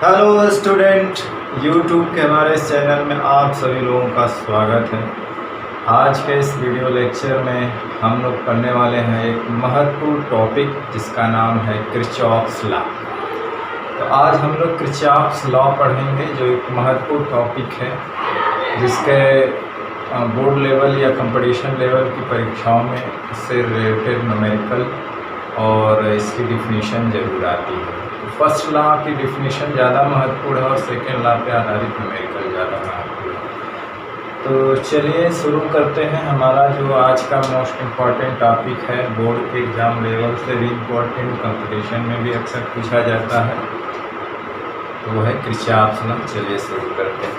Hello student, YouTube के हमारे इस चैनल में आप सभी लोगों का स्वागत है। आज के इस वीडियो लेक्चर में हम लोग पढ़ने वाले हैं एक महत्वपूर्ण टॉपिक जिसका नाम है किरचॉफ्स लॉ। तो आज हम लोग किरचॉफ्स लॉ पढ़ेंगे, जो एक महत्वपूर्ण टॉपिक है जिसके बोर्ड लेवल या कंपटीशन लेवल की परीक्षाओं में इससे रिलेटेड न्यूमेरिकल और इसकी डिफिनीशन ज़रूर आती है। फर्स्ट लॉ की डिफिनीशन ज़्यादा महत्वपूर्ण है और सेकेंड लॉ पे आधारित न्यूमेरिकल ज़्यादा महत्वपूर्ण है। तो चलिए शुरू करते हैं। हमारा जो आज का मोस्ट इम्पॉर्टेंट टॉपिक है, बोर्ड के एग्ज़ाम लेवल से भी इम्पोर्टेंट, कंपटीशन में भी अक्सर पूछा जाता है, तो वो है किरचॉफ्स लॉ। चलिए शुरू करते हैं।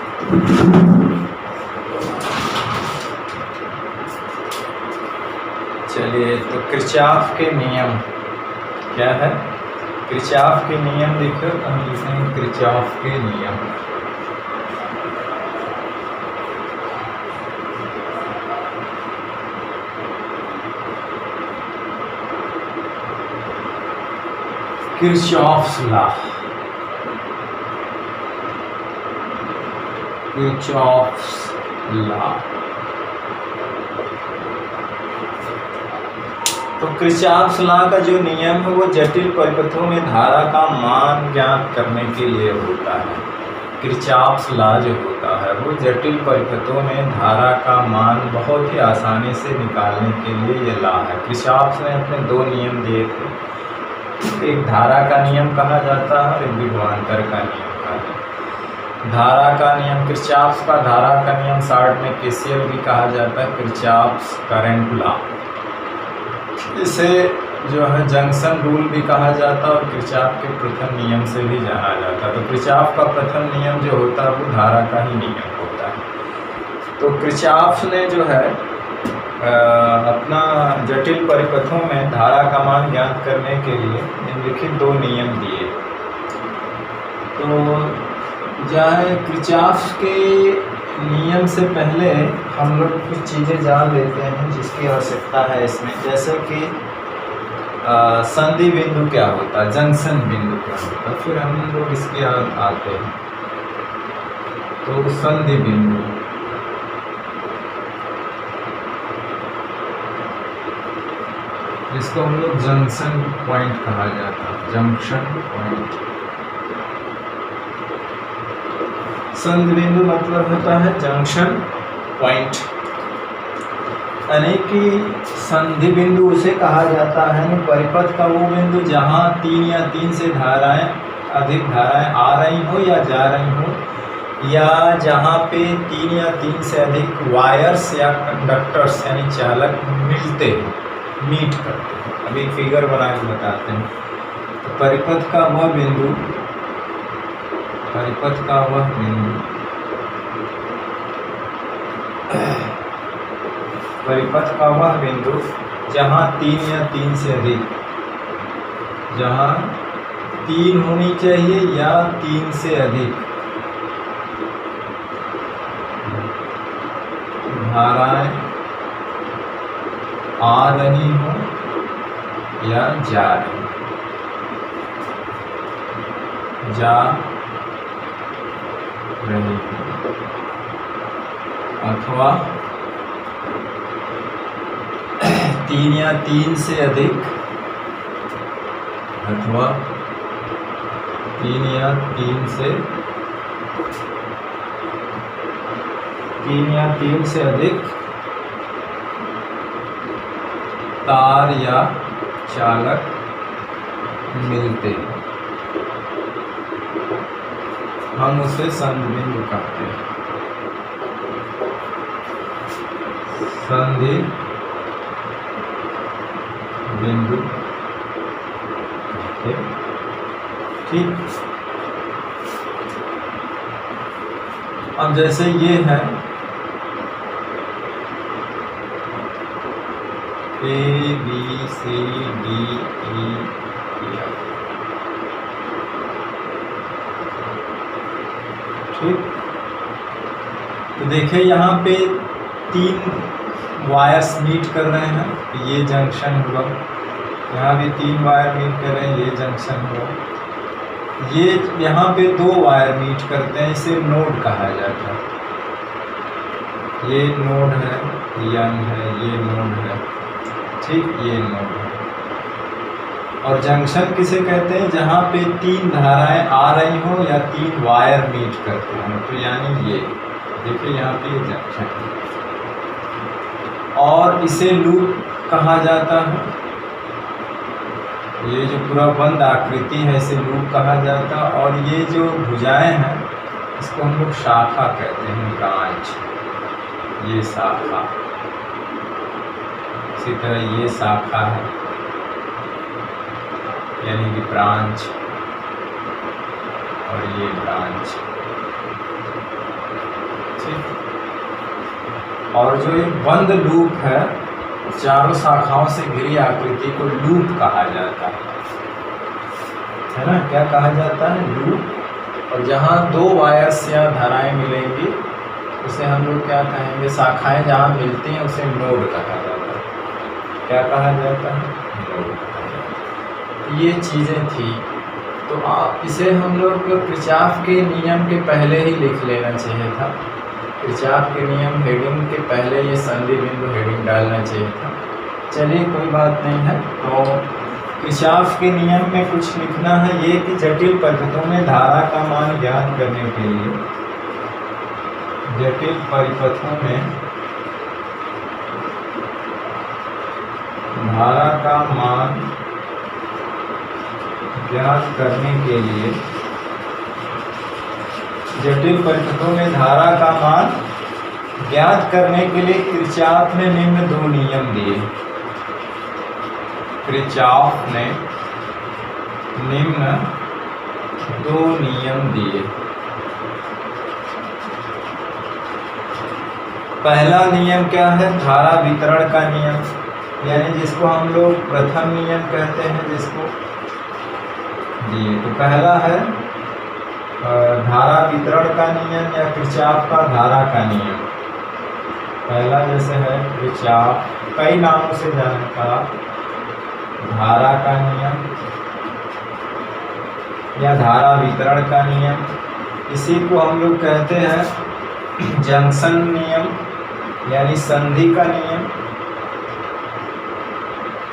चलिए, तो किरचॉफ के नियम क्या है? किरचॉफ के नियम देखो, हम लिखेंगे किरचॉफ के नियम। Kirchhoff's law, Kirchhoff's law. तो किरचॉफ्स लॉ का जो नियम है वो जटिल परिपथों में धारा का मान ज्ञात करने के लिए होता है। किरचॉफ्स लॉ जो होता है वो जटिल परिपथों में धारा का मान बहुत ही आसानी से निकालने के लिए ये लॉ है। किरचॉफ्स ने अपने दो नियम दिए थे, एक धारा का नियम कहा जाता है और एक विभवांतर का नियम कहा जाता है। धारा का नियम, किरचॉफ्स का धारा का नियम शॉर्ट में केसीएल भी कहा जाता है, किरचॉफ्स करंट लॉ। इसे जो है जंक्शन रूल भी कहा जाता है और किरचॉफ के प्रथम नियम से भी जाना जाता है। तो किरचॉफ का प्रथम नियम जो होता है वो धारा का ही नियम होता है। तो किरचॉफ ने जो है अपना जटिल परिपथों में धारा का मान ज्ञात करने के लिए निम्नलिखित दो नियम दिए। तो चाहे किरचॉफ के नियम से पहले हम लोग कुछ चीज़ें जान लेते हैं जिसकी आवश्यकता है इसमें, जैसे कि संधि बिंदु क्या होता है, जंक्शन बिंदु क्या होता है, फिर हम लोग इसके आते हैं। तो संधि बिंदु, जिसको हम लोग जंक्शन पॉइंट कहा जाता है, जंक्शन पॉइंट। संधि बिंदु मतलब होता है जंक्शन पॉइंट, यानी कि संधि बिंदु उसे कहा जाता है परिपथ का वो बिंदु जहाँ 3 या 3 से अधिक धाराएं आ रही हो या जा रही हो, या जहाँ पे 3 या 3 से अधिक वायर्स या कंडक्टर्स यानी चालक मिलते हो, मीट करते हो। अभी फिगर बना के बताते हैं। तो परिपथ का वह बिंदु, परिपथ का वह बिंदु, परिपथ का वह बिंदु जहाँ 3 या 3 से अधिक, जहाँ 3 होनी चाहिए या 3 से अधिक धाराएं आ रही हो या जा रही अथवा 3 या 3 से अधिक, अथवा 3 या 3 से अधिक तार या चालक मिलते हैं, हम उसे संधि बिंदु कहते हैं। संधि बिंदु, ठीक। अब जैसे ये है A B C D E F, ठीक। तो देखिए यहाँ पे 3 वायर्स मीट कर रहे हैं, ये जंक्शन हुआ। यहाँ भी 3 वायर मीट कर रहे हैं, ये जंक्शन हुआ। ये यहाँ पे दो वायर मीट करते हैं, इसे नोड कहा जाता है। ये नोड है, यन है, ये नोड है, ठीक, ये नोड है। और जंक्शन किसे कहते हैं? जहाँ पे तीन धाराएं आ रही हो या तीन वायर मीट करते हो, तो यानी ये देखिए यहाँ पे जंक्शन है। और इसे लूप कहा जाता है। ये जो पूरा बंद आकृति है इसे लूप कहा जाता है। और ये जो भुजाएं हैं इसको हम लोग शाखा कहते हैं, ब्रांच। ये शाखा, इसी तरह ये शाखा है, यानी कि ब्रांच, और ये ब्रांच, ठीक। और जो ये बंद लूप है, चारों शाखाओं से घिरी आकृति को लूप कहा जाता है ना? क्या कहा जाता है? लूप। और जहाँ दो वायर्स या धाराएं मिलेंगी उसे हम लोग क्या कहेंगे? शाखाएं जहाँ मिलती हैं उसे नोड कहा जाता है। क्या कहा जाता है? नोड कहा जाता है। ये चीज़ें थी, तो आप इसे हम लोग किरचॉफ के नियम के पहले ही लिख लेना चाहिए था। किरचॉफ के नियम हेडिंग के पहले ये संधि बिंदु हेडिंग डालना चाहिए था। चलिए कोई बात नहीं है। तो किरचॉफ के नियम में कुछ लिखना है ये कि जटिल परिपथों में धारा का मान ज्ञात करने के लिए, जटिल परिपथों में धारा का मान ज्ञात करने के लिए, जटिल परिपथों में धारा का मान ज्ञात करने के लिए किरचॉफ ने निम्न दो नियम दिए। किरचॉफ ने निम्न दो नियम दिए। पहला नियम क्या है? धारा वितरण का नियम, यानी जिसको हम लोग प्रथम नियम कहते हैं, जिसको जी। तो पहला है धारा वितरण का नियम या किरचॉफ का धारा का नियम। पहला जैसे है किरचॉफ, कई नामों से जानता, धारा का नियम या धारा वितरण का नियम। इसी को हम लोग कहते हैं जंक्शन नियम, यानी संधि का नियम,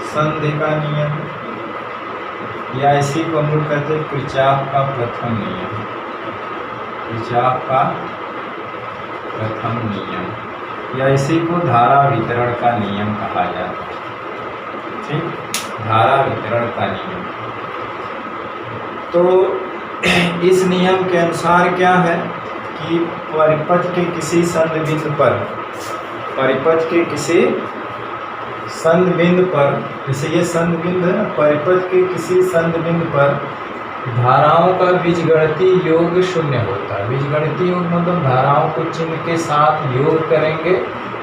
संधि का नियम, या इसी को हम लोग कहते हैं किरचॉफ का प्रथम नियम, किरचॉफ का प्रथम नियम, या इसी को धारा वितरण का नियम कहा जाता है, ठीक, धारा वितरण का नियम। तो इस नियम के अनुसार क्या है कि परिपथ के किसी संध बिंदु पर, परिपथ के किसी संध बिंदु पर, जैसे ये संध बिंदु है, परिपथ के किसी संध बिंदु पर धाराओं का बीजगणितीय योग शून्य होता है। बीजगणितीय योग मतलब धाराओं को चिन्ह के साथ योग करेंगे,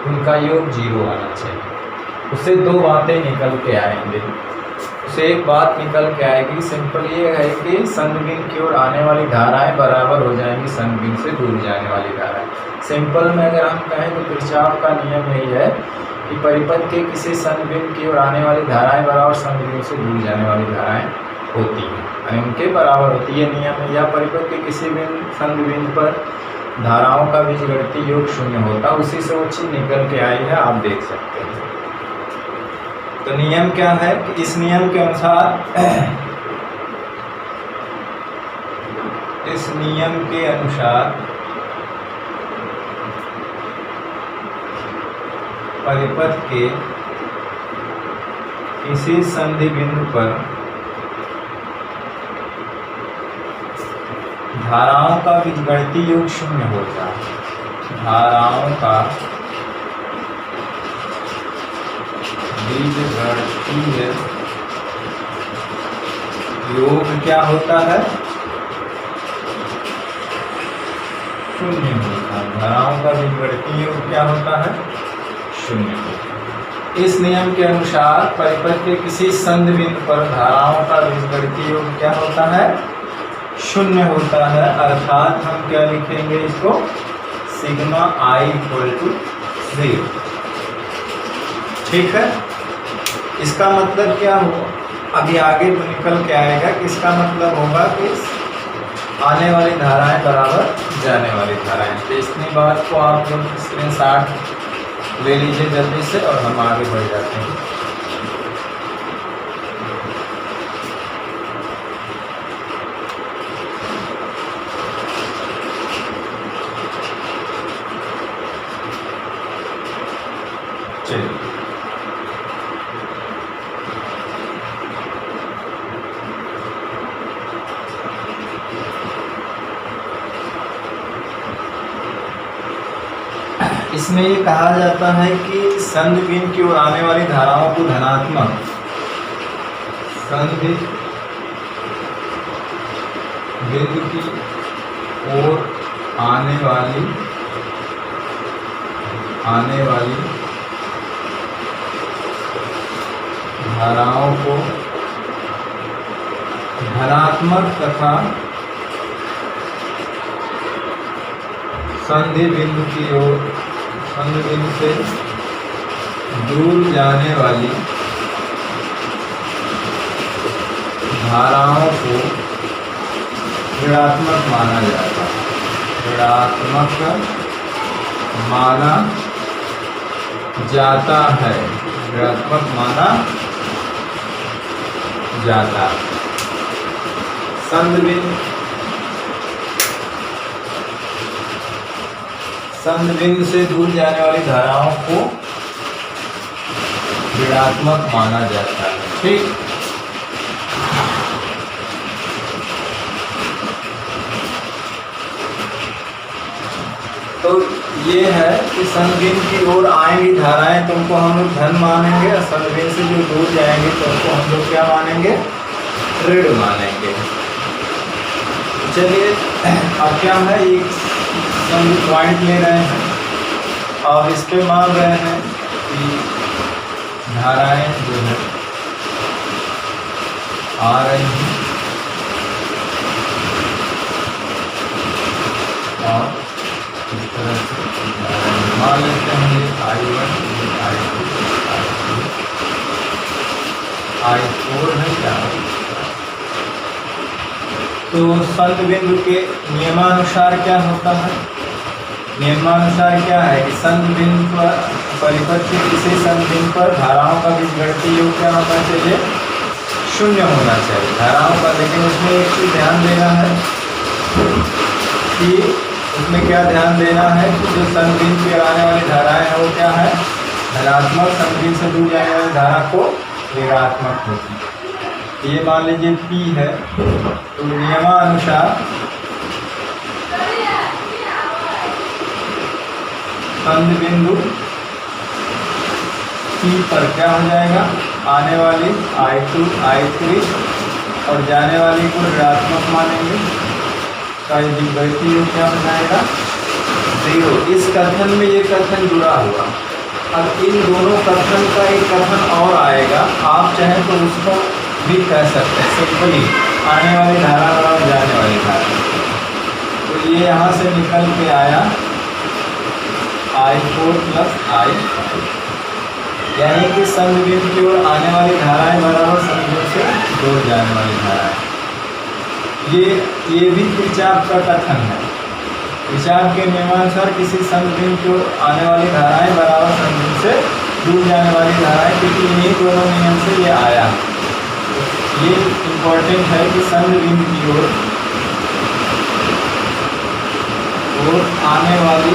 उनका योग 0 आना चाहिए। उससे दो बातें निकल के आएंगे। उससे एक बात निकल के आएगी, सिंपल ये है कि संध बिंदु की ओर आने वाली धाराएं बराबर हो जाएंगी संध बिंदु से दूर जाने वाली धाराएं। सिंपल में अगर हम कहें तो किरचॉफ का नियम यही है कि परिपथ के किसी संध बिंदु की ओर आने वाली धाराएं बराबर संध बिंदु से दूर जाने वाली धाराएं होती हैं, यानी उनके बराबर होती है नियम है। या परिपथ के किसी बिंदु संध बिंदु पर धाराओं का बीजगणितीय योग शून्य होता, उसी से वो चीज निकल के आई है, आप देख सकते हैं। तो नियम क्या है कि इस नियम के अनुसार, इस नियम के अनुसार परिपथ के किसी संधि बिंदु पर धाराओं का बीजगणितीय योग शून्य होता है। धाराओं का बीजगणितीय योग क्या होता है? शून्य होता है। धाराओं का बीजगणितीय योग क्या होता है? शून्य होता है। इस नियम के अनुसार परिपथ के किसी संध बिंदु पर धाराओं का बीजगणितीय योग क्या होता है? शून्य होता है। अर्थात हम क्या लिखेंगे इसको? Sigma i = 0। ठीक है। इसका मतलब क्या होगा? अभी आगे तो निकल के आएगा कि इसका मतलब होगा कि आने वाली धाराएं बराबर जाने वाली धाराएं। तो इतनी बात को आप लोग स्क्रीनशॉट ले लीजिए जल्दी से और हम आगे बढ़ जाते हैं। चलिए इसमें ये कहा जाता है कि संध बिंदु की ओर आने वाली धाराओं को धनात्मक संध बिंदु की ओर आने वाली धाराओं को धनात्मक तथा संधि बिंदु की ओर संधि बिंदु से दूर जाने वाली धाराओं को ऋणात्मक माना जाता है। ऋणात्मक माना जाता है। ऋणात्मक माना जाता है। संध बिंदु से दूर जाने वाली धाराओं को ऋणात्मक माना जाता है। ठीक, तो ये है कि संध बिंदु की ओर आएंगी धाराएं तो उनको हम लोग धन मानेंगे और संध बिंदु से जो दूर जाएंगे तो उनको हम लोग क्या मानेंगे, ऋण मानेंगे। चलिए अब क्या है, एक संधि पॉइंट ले रहे हैं और इस पे मान रहे हैं कि धाराएं जो है आ रही हैं और इस तरह से मान लेते हैं ये I1, I2, I3, I4 है क्या। तो संध बिंदु के नियमानुसार क्या होता है, नियमानुसार क्या है कि संध बिंदु पर परिपथ के किसी संध बिंदु पर धाराओं का बीजगणितीय योग क्या होना चाहिए, शून्य होना चाहिए धाराओं का। लेकिन उसमें एक चीज ध्यान देना है कि उसमें क्या ध्यान देना है कि जो संध बिंदु पे आने वाली धाराएं हैं वो क्या है, धनात्मक, संध बिंदु से दूर जाने वाली धारा को ऋणात्मक होती है। ये मान लीजिए P है, तो नियमानुसार संध बिंदु P पर क्या हो जाएगा, आने वाली I2, I3 और जाने वाली को ऋणात्मक मानेंगे, का बीजगणितीय योग क्या हो जाएगा, 0। इस कथन में ये कथन जुड़ा हुआ। अब इन दोनों कथन का एक कथन और आएगा, आप चाहें तो उसको भी कह सकते हैं सिंपली, आने वाली धारा और जाने वाली धारा। तो ये यहाँ से निकल के आया I4 + I5, यानी कि संध बिंदु की ओर आने वाली धाराएं बराबर संध बिंदु से दूर जाने वाली धाराएं। ये भी किरचॉफ का कथन है। किरचॉफ के नियमानुसार किसी संध बिंदु की ओर आने वाली धाराएं बराबर संध बिंदु से दूर जाने वाली धाराएं, क्योंकि इन्हीं दोनों नियम से ये आया। ये इम्पोर्टेंट है कि संध बिंदु की ओर आने वाली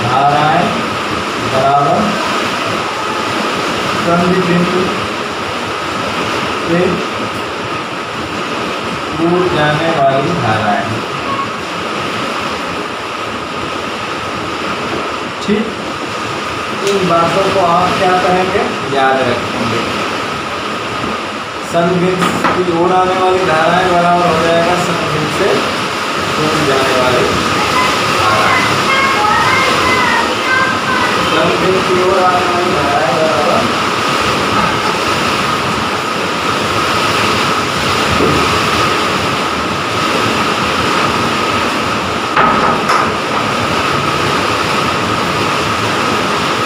धाराएं बराबर संध बिंदु से दूर जाने वाली धाराएं। ठीक, इन बातों को आप क्या कहेंगे, याद रखेंगे। संध बिंदु की ओर आने वाली धाराएं बराबर हो जाएगा संध बिंदु से दूर जाने वाली धाराएं। संध बिंदु की ओर आने वाली धाराएं बराबर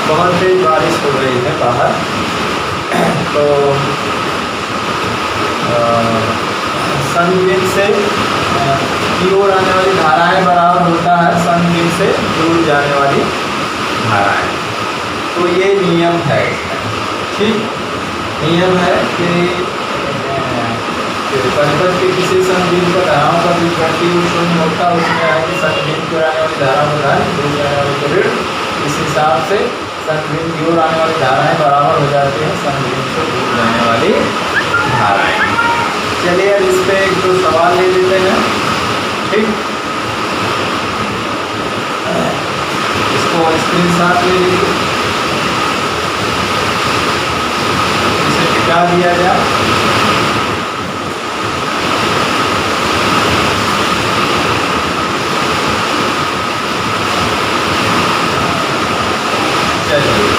बहुत तेज बारिश हो रही है बाहर, तो संविन से की ओर आने वाली धाराएं बराबर होता है संविन से दूर जाने वाली धाराएं। तो ये नियम है इसका। ठीक, नियम है कि परिपथ के किसी संविन पर धाराओं का जो प्रतिरोध शून्य होता है उसमें आएगी संविन की ओर आने वाली धारा बराबर दूर जाने वाली को ऋण। इस हिसाब से संविन की ओर आने वाली धाराएं बराबर हो जाती हैं संविन से दूर जाने वाली धाराएं। चलिए अब इस पे एक दो सवाल ले लेते हैं। ठीक, इसको स्क्रीनशॉट ले लीजिए, इसे मिटा दिया जाए। चलिए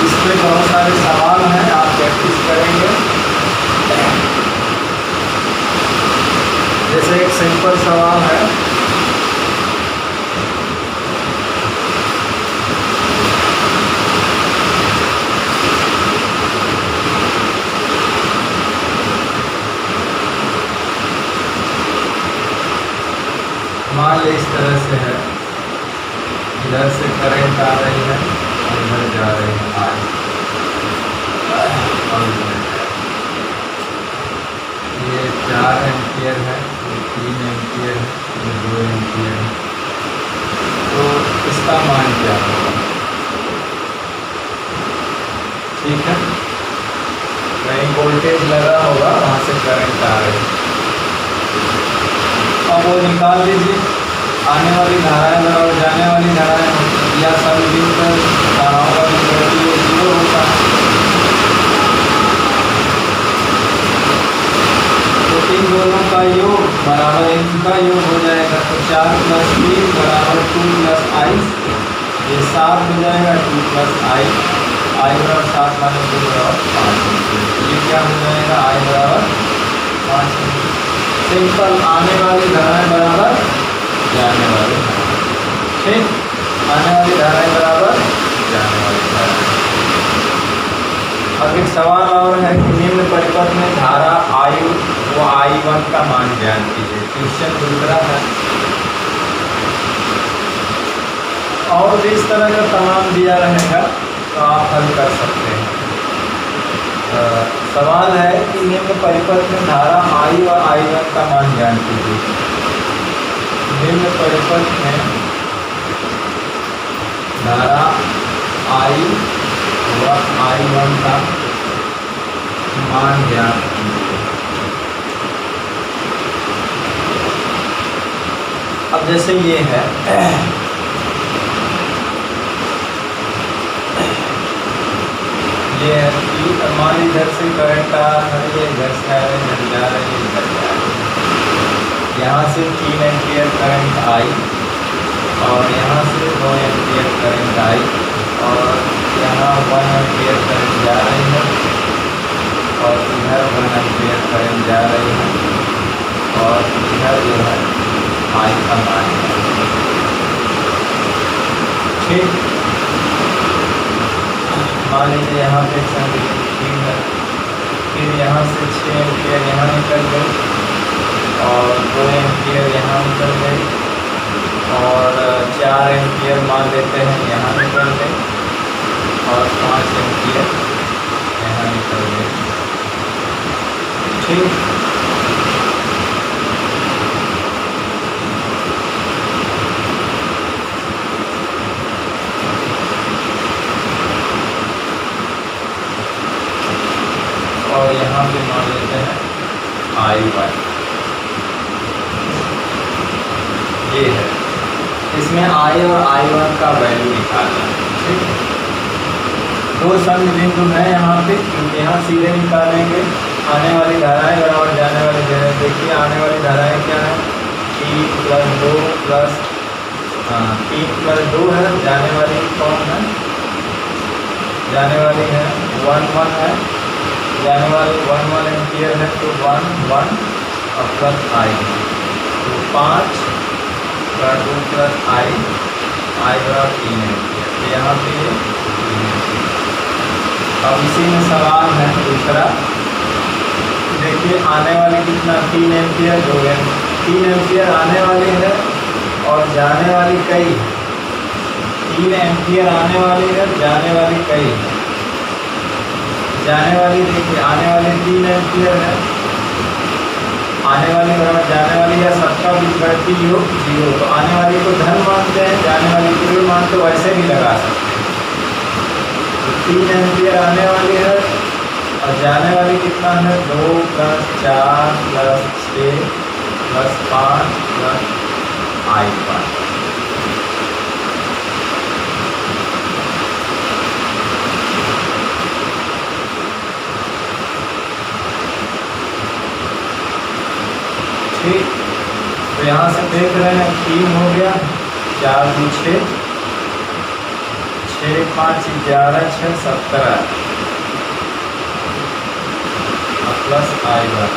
इसमें बहुत सारे सवाल हैं, आप प्रैक्टिस करेंगे। जैसे एक सिंपल सवाल है, मान ली इस तरह से है, इधर से करंट आ रही है और इधर जा रही है आई, ये 4 एम्पियर है, ये 3 एम्पियर है, ये 2 एम्पियर है। तो इसका मान क्या होगा? ठीक है, कहीं वोल्टेज लगा होगा, वहाँ से करंट आ रही है। अब वो निकाल लीजिए, आने वाली धाराएं बराबर जाने वाली धाराएं या संविन पर धाराओं का प्रतिरोध 0 होता है। तो इन दोनों का योग बराबर इनका योग हो जाएगा। तो 4 + 3 बराबर 2 + i, ये 7 हो जाएगा, 2 + i, i बराबर 7 - 2 बराबर 5। ये क्या हो जाएगा? i बराबर 5। सिंपल, आने वाली धाराएं बराबर जाने वाली। ठीक, आने वाली धाराएं बराबर जाने वाली धाराएं। अब एक सवाल और है कि निम्न परिपथ में धारा आयु व I1 का मान ज्ञात कीजिए। क्वेश्चन दूसरा है, और भी इस तरह का तमाम दिया रहेगा तो आप हल कर सकते हैं। सवाल है कि निम्न परिपथ में धारा I और I1 का मान ज्ञात कीजिए। निम्न परिपथ में धारा I व I1 का मान ज्ञात कीजिए। अब जैसे ये है, ये है कि मान इधर से करंट आ रहा है, इधर से आ रहा है, इधर जा रहा है, इधर जा रहा है। यहाँ से 3 एम्पियर करंट आई और यहाँ से 2 एम्पियर करंट आई और यहाँ 1 एम्पियर करंट जा रही है और इधर 1 एम्पियर करंट जा रही है और इधर जो है आई का मान है। ठीक, मान लीजिए यहाँ पे संविन है, फिर यहाँ से 6 एम्पियर यहाँ निकल गए और 2 एम्पियर यहाँ निकल गए और 4 एम्पियर मान लेते हैं यहाँ निकल गए और 5 एम्पियर यहाँ निकल गए। ठीक, और यहाँ पे मान लेते हैं I1, ये है। इसमें I और I1 का वैल्यू निकालना है। ठीक, 2 संग बिंदु है यहाँ पे, क्योंकि यहाँ सीधे निकालेंगे। आने वाली धाराएं बराबर जाने वाली धाराएं। देखिए आने वाली धाराएं क्या है, 3 + 2 + 3 + 2 है। जाने वाली कौन है? जाने वाली है 1 1 है, जाने वाली 1 1 एम्पियर है, तो 1 1 और प्लस आई, तो 5 का 2 प्लस आई बराबर 3 एम्पियर। तो यहाँ पे ये 3 एम्पियर। अब इसी में सवाल है दूसरा, देखिए आने वाली कितना 3 एम्पियर 2 एम्पियर 3 एम्पियर आने वाली है और जाने वाली कई, 3 एम्पियर आने वाली है, जाने वाली कई। जाने वाली देखिए आने वाली 3 एम्पियर है, आने वाली बराबर जाने वाली या सबका बीजगणितीय योग 0, तो आने वाली को धन मानते हैं, जाने वाली को ऋण मानते, वैसे भी लगा सकते हैं। तो 3 एम्पियर आने वाली है और जाने वाली कितना है 2 + 4 + 6 + 5 + I5। ठीक, तो यहाँ से देख रहे हैं 3 हो गया, 4 × 6 6 × 5 = 11 6 = 17 प्लस I1।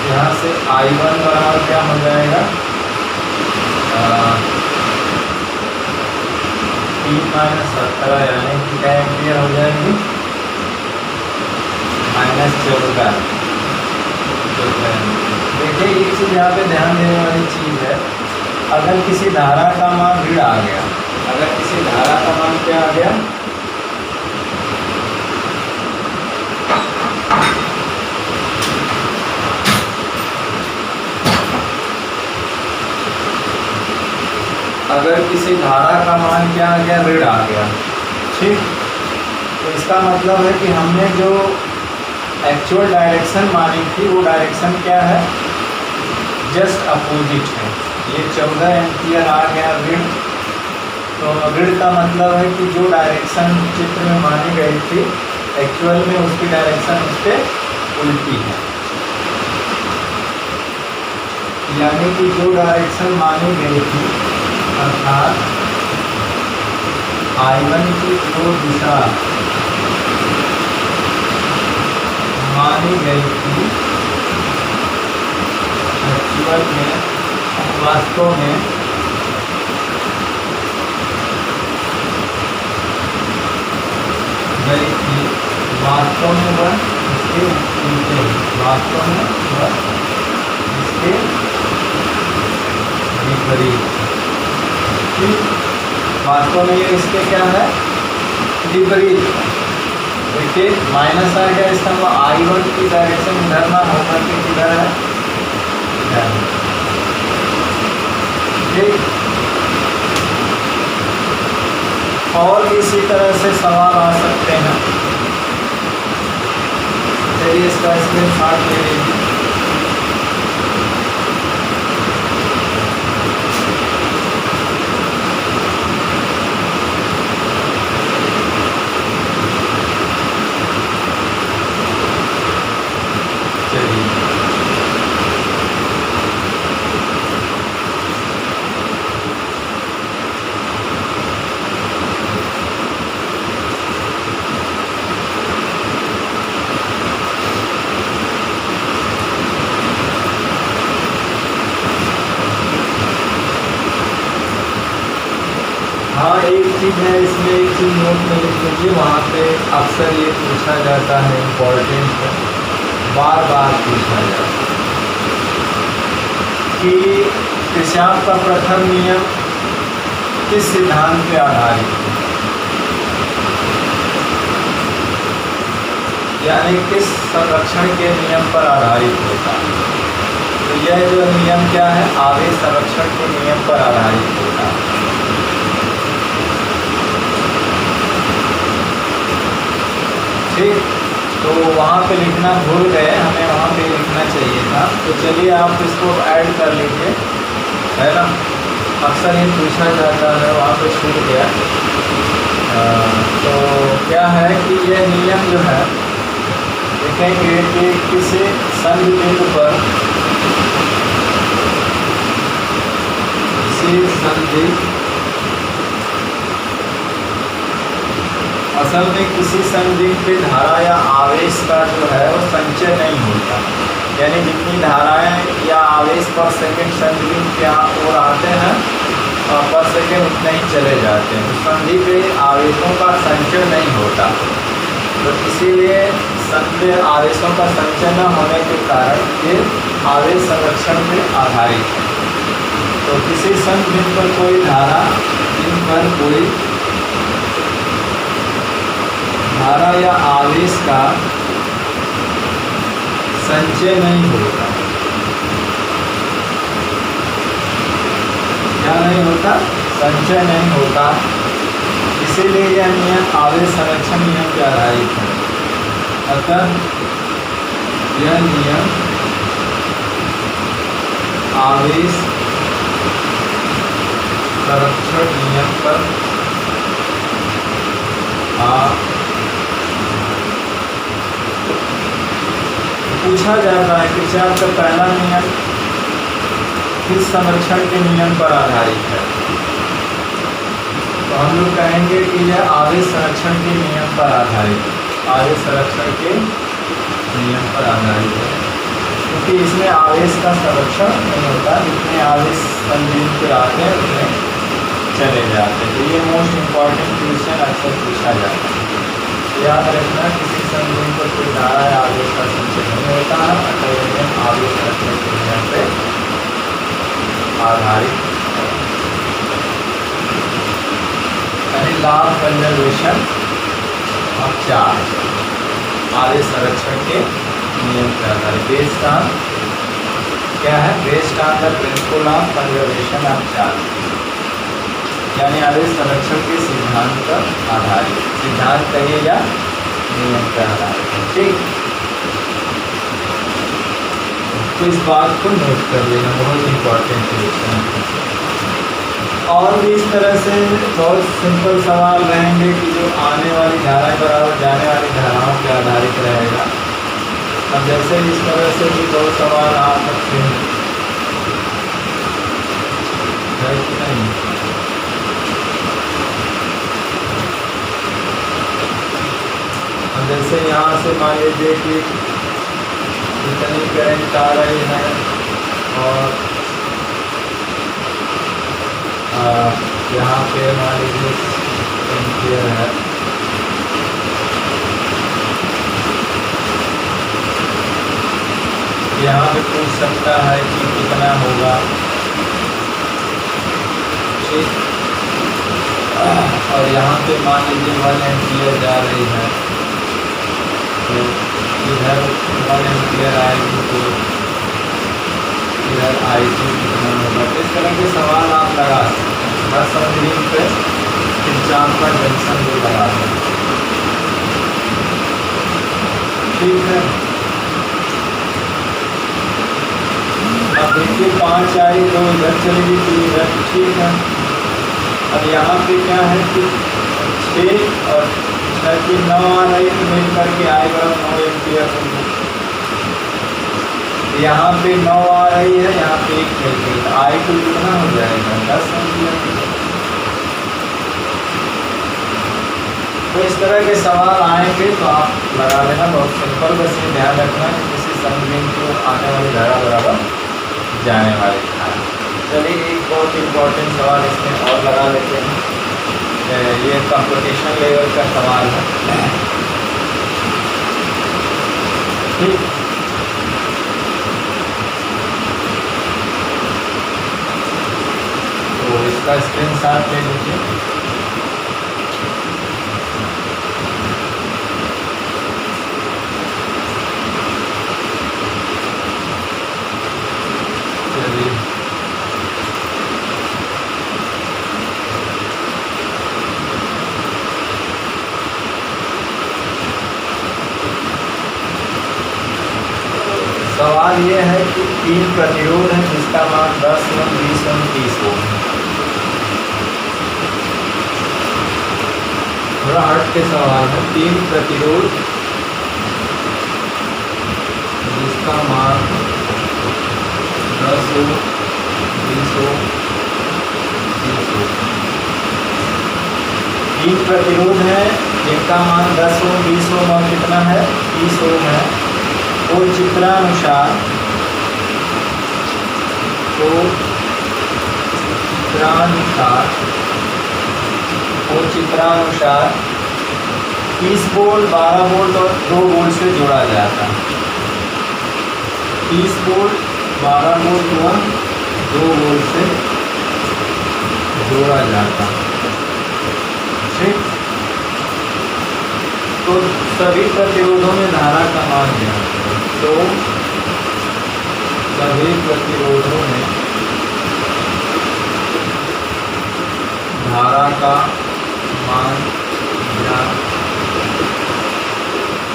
यहाँ से I1 बराबर क्या हो जाएगा 3 - 17 यानी कि क्या एम्पियर हो जाएगी -14। देखिए एक चीज़ यहाँ पे ध्यान देने वाली चीज़ है, अगर किसी धारा का मान ऋण आ गया, अगर किसी धारा का मान क्या आ गया अगर किसी धारा का मान क्या आ गया ऋण आ गया, ठीक, तो इसका मतलब है कि हमने जो एक्चुअल डायरेक्शन मानी थी वो डायरेक्शन क्या है जस्ट अपोजिट है। ये 14 एम्पियर आ गया ऋण, तो ऋण का मतलब है कि जो डायरेक्शन चित्र में मानी गई थी एक्चुअल में उसकी डायरेक्शन उस पर उल्टी है, यानी कि जो डायरेक्शन मानी गई थी अर्थात I1 की जो दिशा मानी गई थी एक्चुअल में वास्तव में गई थी, वास्तव में वह इसके उल्टे, वास्तव में वह इसके विपरीत। वास्तव में ये इसके क्या है विपरीत। देखिए माइनस आ गया, इसका मतलब I1 की डायरेक्शन इधर ना होकर के किधर है इधर। ठीक, और इसी तरह से सवाल आ सकते हैं। चलिए इसका स्क्रीनशॉट ले लीजिए। हाँ एक चीज़ है इसमें, एक चीज़ नोट में लिख लीजिए, वहाँ पे अक्सर ये पूछा जाता है, इम्पोर्टेंट है, बार बार पूछा जाता है कि किरचॉफ का प्रथम नियम किस सिद्धांत पे आधारित है, यानी किस संरक्षण के नियम पर आधारित होता है। तो यह जो नियम क्या है आवेश संरक्षण के नियम पर आधारित होता है। ठीक, तो वहाँ पे लिखना भूल गए, हमें वहाँ पे लिखना चाहिए था। तो चलिए आप इसको ऐड कर लीजिए, है ना, अक्सर ये पूछा जाता है, वहाँ पे छूट गया। तो क्या है कि ये नियम जो है देखेंगे कि किसी संधि बिंदु पर संधि असल में किसी संधि पे धारा या आवेश का जो है वो संचय नहीं होता, यानी जितनी धाराएं या आवेश पर सेकंड संधि क्या ओर आते हैं पर सेकंड उतने ही चले जाते हैं। तो संधि पे आवेशों का संचय नहीं होता, तो इसीलिए संधि आवेशों का संचय न होने के कारण ये आवेश संरक्षण पे आधारित है। तो किसी संधि पर कोई धारा, इन पर कोई धारा या आवेश का संचय नहीं होता। क्या नहीं होता? संचय नहीं होता। इसीलिए यह नियम आवेश संरक्षण नियम के आधारित है। अतः यह नियम आवेश संरक्षण नियम पर पूछा जाता है कि किरचॉफ का पहला नियम किस संरक्षण के नियम पर आधारित है, तो हम लोग कहेंगे कि यह आवेश संरक्षण के नियम पर आधारित है। आवेश संरक्षण के नियम पर आधारित है, क्योंकि इसमें आवेश का संरक्षण नहीं होता, जितने आवेश संधि पे आते हैं उतने चले जाते हैं। तो ये मोस्ट इम्पॉर्टेंट क्वेश्चन अक्सर पूछा जाता है। याद रखना, किसी संधि पर कोई धारा या आवेश का संचय नहीं होता है, अतः यह आवेश संरक्षण के नियम पे आधारित है। Law of conservation of charge आवेश संरक्षण के नियम पर आधारित। बेस्ड ऑन क्या है? Based on the principle of conservation of charge, यानी आवेश संरक्षण के सिद्धांत पर आधारित। सिद्धांत कहिए या नियम पर आधारित है। ठीक, तो इस बात को नोट कर लेना, बहुत इंपॉर्टेंट क्वेश्चन है। और भी इस तरह से बहुत सिंपल सवाल रहेंगे कि जो आने वाली धारा बराबर जाने वाली धाराओं पर आधारित रहेगा। अब जैसे इस तरह से भी बहुत सवाल आ सकते हैं, है कि नहीं? जैसे यहाँ से मान लीजिए कि इतनी करंट आ रही है और यहाँ पे मान लीजिए एम्पियर है, यहाँ पे पूछ सकता है कि कितना होगा। ठीक, और यहाँ पे मान लीजिए 1 एम्पियर जा रही है, तो इधर 1 एम्पियर आएगी तो इधर I2 कितना होगा। इस तरह के सवाल आप लगा सकते हैं। हर संधि पे किरचॉफ का जंक्शन भी लगा सकते हैं। ठीक है, अब देखिए 5 आई तो इधर चलेगी तो इधर। ठीक है, अब यहाँ पे क्या है कि 6 और 6 की 9 आ रही तो मिल करके आएगा 9 एम्पियर। यहाँ पे 9 आ रही है, यहाँ पे 1 मिल गई तो I2 कितना हो जाएगा? 10 एम्पियर। तो इस तरह के सवाल आएंगे तो आप लगा लेना, बहुत सिंपल। बस ये ध्यान रखना कि किसी संधि को आने वाली धारा बराबर जाने वाली धारा। चलिए एक बहुत इम्पोर्टेंट सवाल इसमें और लगा लेते हैं। ये कंपटीशन लेवल का सवाल है। ठीक, तो इसका स्क्रीनशॉट ले लीजिए। सवाल ये है कि 3 प्रतिरोध है जिसका मान 10 ओम, 20 ओम, 30 ओम है। थोड़ा हट के सवाल है। 3 प्रतिरोध जिसका मान 10 ओम, 20 ओम, प्रतिरोध है जिनका मान 10 ओम 20 ओम और कितना है 30 ओम है, वो चित्रानुसार चित्रानुसार 30 वोल्ट 12 वोल्ट और 2 वोल्ट से जोड़ा जाता है। 30 वोल्ट 12 वोल्ट और 2 वोल्ट से जोड़ा जाता है। ठीक, तो सभी प्रतिरोधों में धारा का मान ज्ञात करें। तो सभी प्रतिरोधों में धारा का मान ज्ञात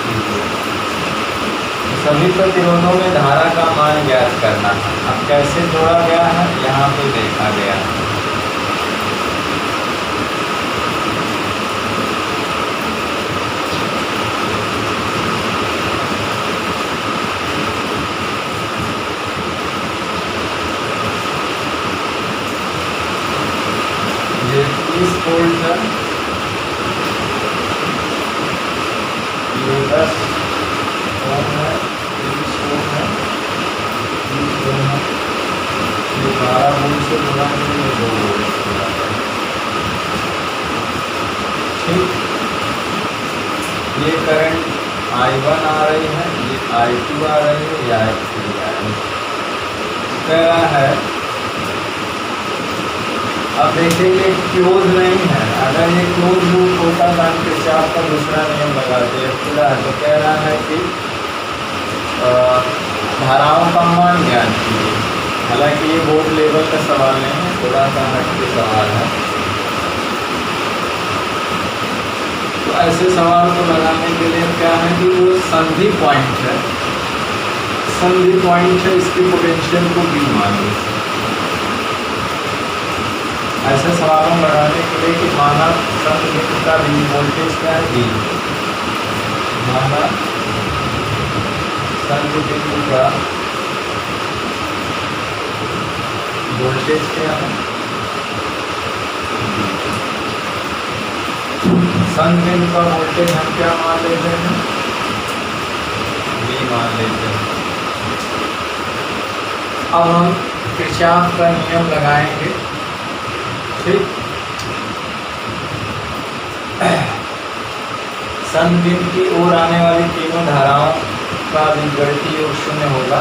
कीजिए। सभी प्रतिरोधों में धारा का मान ज्ञात करना है। अब कैसे जोड़ा गया है यहाँ पे देखा गया है। ये 30 वोल्ट है, ये 10 ओम है, 30 ओम है, 30 ओम है, ये 12 वोल्ट से जुड़ा है, ये 2 वोल्ट से जुड़ा है। ठीक, ये करंट I1 आ रही है, ये I2 आ रही है, ये I3 आ रही है। कह रहा है अब देखिए ये क्लोज नहीं है, अगर ये क्लोज लूप होता तो हम किरचॉफ का दूसरा नियम लगाते हैं। खुला है तो कह रहा है कि धाराओं का मान ज्ञात कीजिए। हालांकि ये बोर्ड लेवल का सवाल नहीं है, थोड़ा सा हट के सवाल है। तो ऐसे सवाल को लगाने के लिए क्या है कि वो संधि पॉइंट है, संधि पॉइंट है, इसकी पोटेंशियल को भी मान लीजिए। ऐसे सवालों लगाने के लिए कि माना संध बिंदु का भी वोल्टेज क्या है V, माना संध बिंदु का वोल्टेज क्या है, संध बिंदु का वोल्टेज हम क्या मान लेते हैं V मान लेते हैं। अब हम किरचॉफ का नियम लगाएंगे। ठीक, संध बिंदु की ओर आने वाली तीनों धाराओं का बीजगणितीय योग 0 होगा।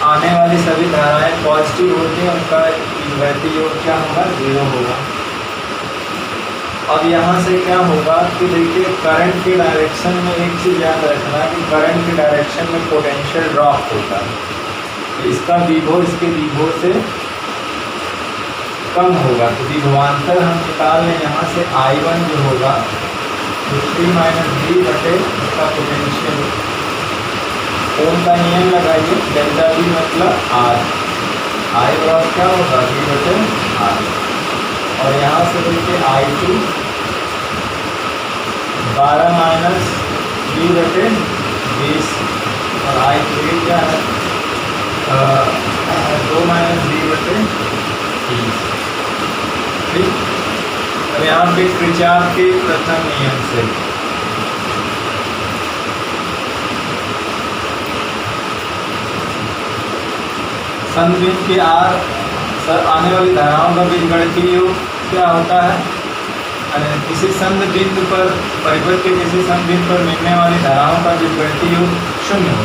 आने वाली सभी धाराएं पॉजिटिव होती हैं, उनका बीजगणितीय योग क्या होगा 0 होगा। अब यहाँ से क्या होगा कि देखिए करंट के डायरेक्शन में एक चीज़ याद रखना कि करंट के डायरेक्शन में पोटेंशियल ड्रॉप होता है, तो इसका विभव इसके विभव से कम होगा। तो विभवांतर हम निकाल लें यहाँ से I1 जो होगा 3 - V बटे इसका पोटेंशियल। ओम का नियम लगाइए, डेल्टा V मतलब R, I बराबर क्या होगा V बटे R। और यहाँ से देखिए I2 12 - V बटे 20 और I3 क्या है 2 - V बटे 30। ठीक, अब यहाँ पे किरचॉफ के प्रथम नियम से संध बिंदु के आने वाली धाराओं का बीजगणितीय योग क्या होता है, किसी संध बिंदु पर परिपथ के किसी संध बिंदु पर मिलने वाली धाराओं का बीजगणितीय योग 0 हो।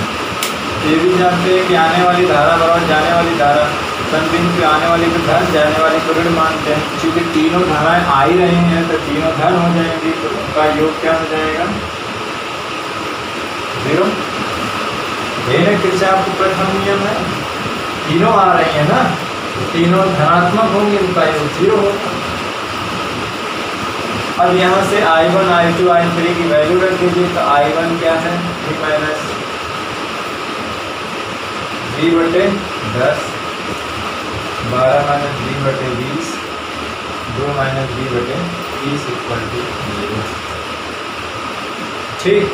ये भी जानते हैं कि आने वाली धारा बराबर जाने वाली धारा, संध बिंदु पे आने वाली को धन, जाने वाली को ऋण मानते हैं। क्योंकि तीनों धाराएं आ ही रही हैं तो तीनों धन हो जाएंगी, तो उनका योग क्या हो जाएगा 0। ये किरचॉफ का प्रथम नियम है, तीनों आ रही है ना, तो तीनों धनात्मक होंगे, उनका योग 0 होगा। अब यहाँ से I1 I2 I3 की वैल्यू रख दीजिए, तो I1 क्या है 3 - V बटे 10, 12 - V बटे 20, 2 - V बटे 30 = 0। ठीक,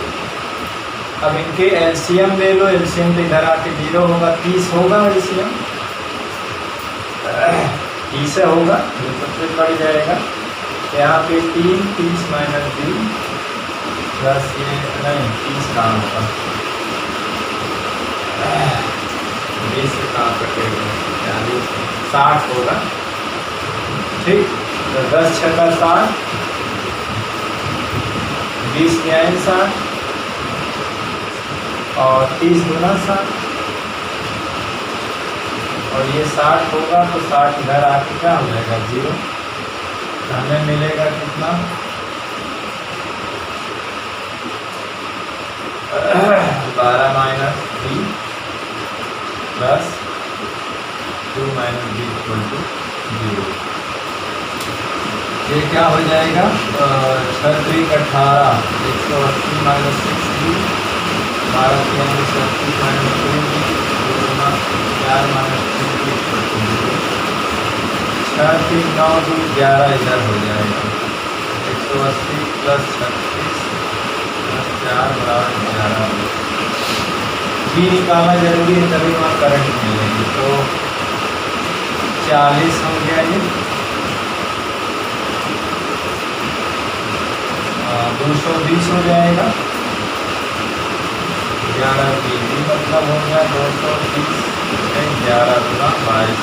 अब इनके एलसीएम ले लो, एलसीएम तो इधर आके 0 होगा, 30 होगा एलसीएम 30 होगा, जो सबसे बढ़ जाएगा यहाँ पे 3 30 माइनस 20 प्लस ये नहीं 30 कहाँ होगा, 20 से कहाँ कटेगा, 40 60 होगा। ठीक, तो 10 छक्का 60, 20 न्याय 60 और 30 गुना 60 और ये 60 होगा तो 60 इधर आके क्या हो जाएगा 0। हमें मिलेगा कितना 12 माइनस 3 प्लस 2 माइनस 2 इक्वल टू 0। ये क्या हो जाएगा 6 3 18 180 minus 60 12 3 36 minus 3 4 minus 3 equal to 0। 6 3 9 2 11 इधर हो जाएगा 180 प्लस 36 प्लस 4 बराबर 11। भी निकालना जरूरी है तभी वहाँ करंट मिलेगी। तो 40 हो गया ये 220 हो जाएगा 11 भी मतलब हो गया 230 11 गुना 22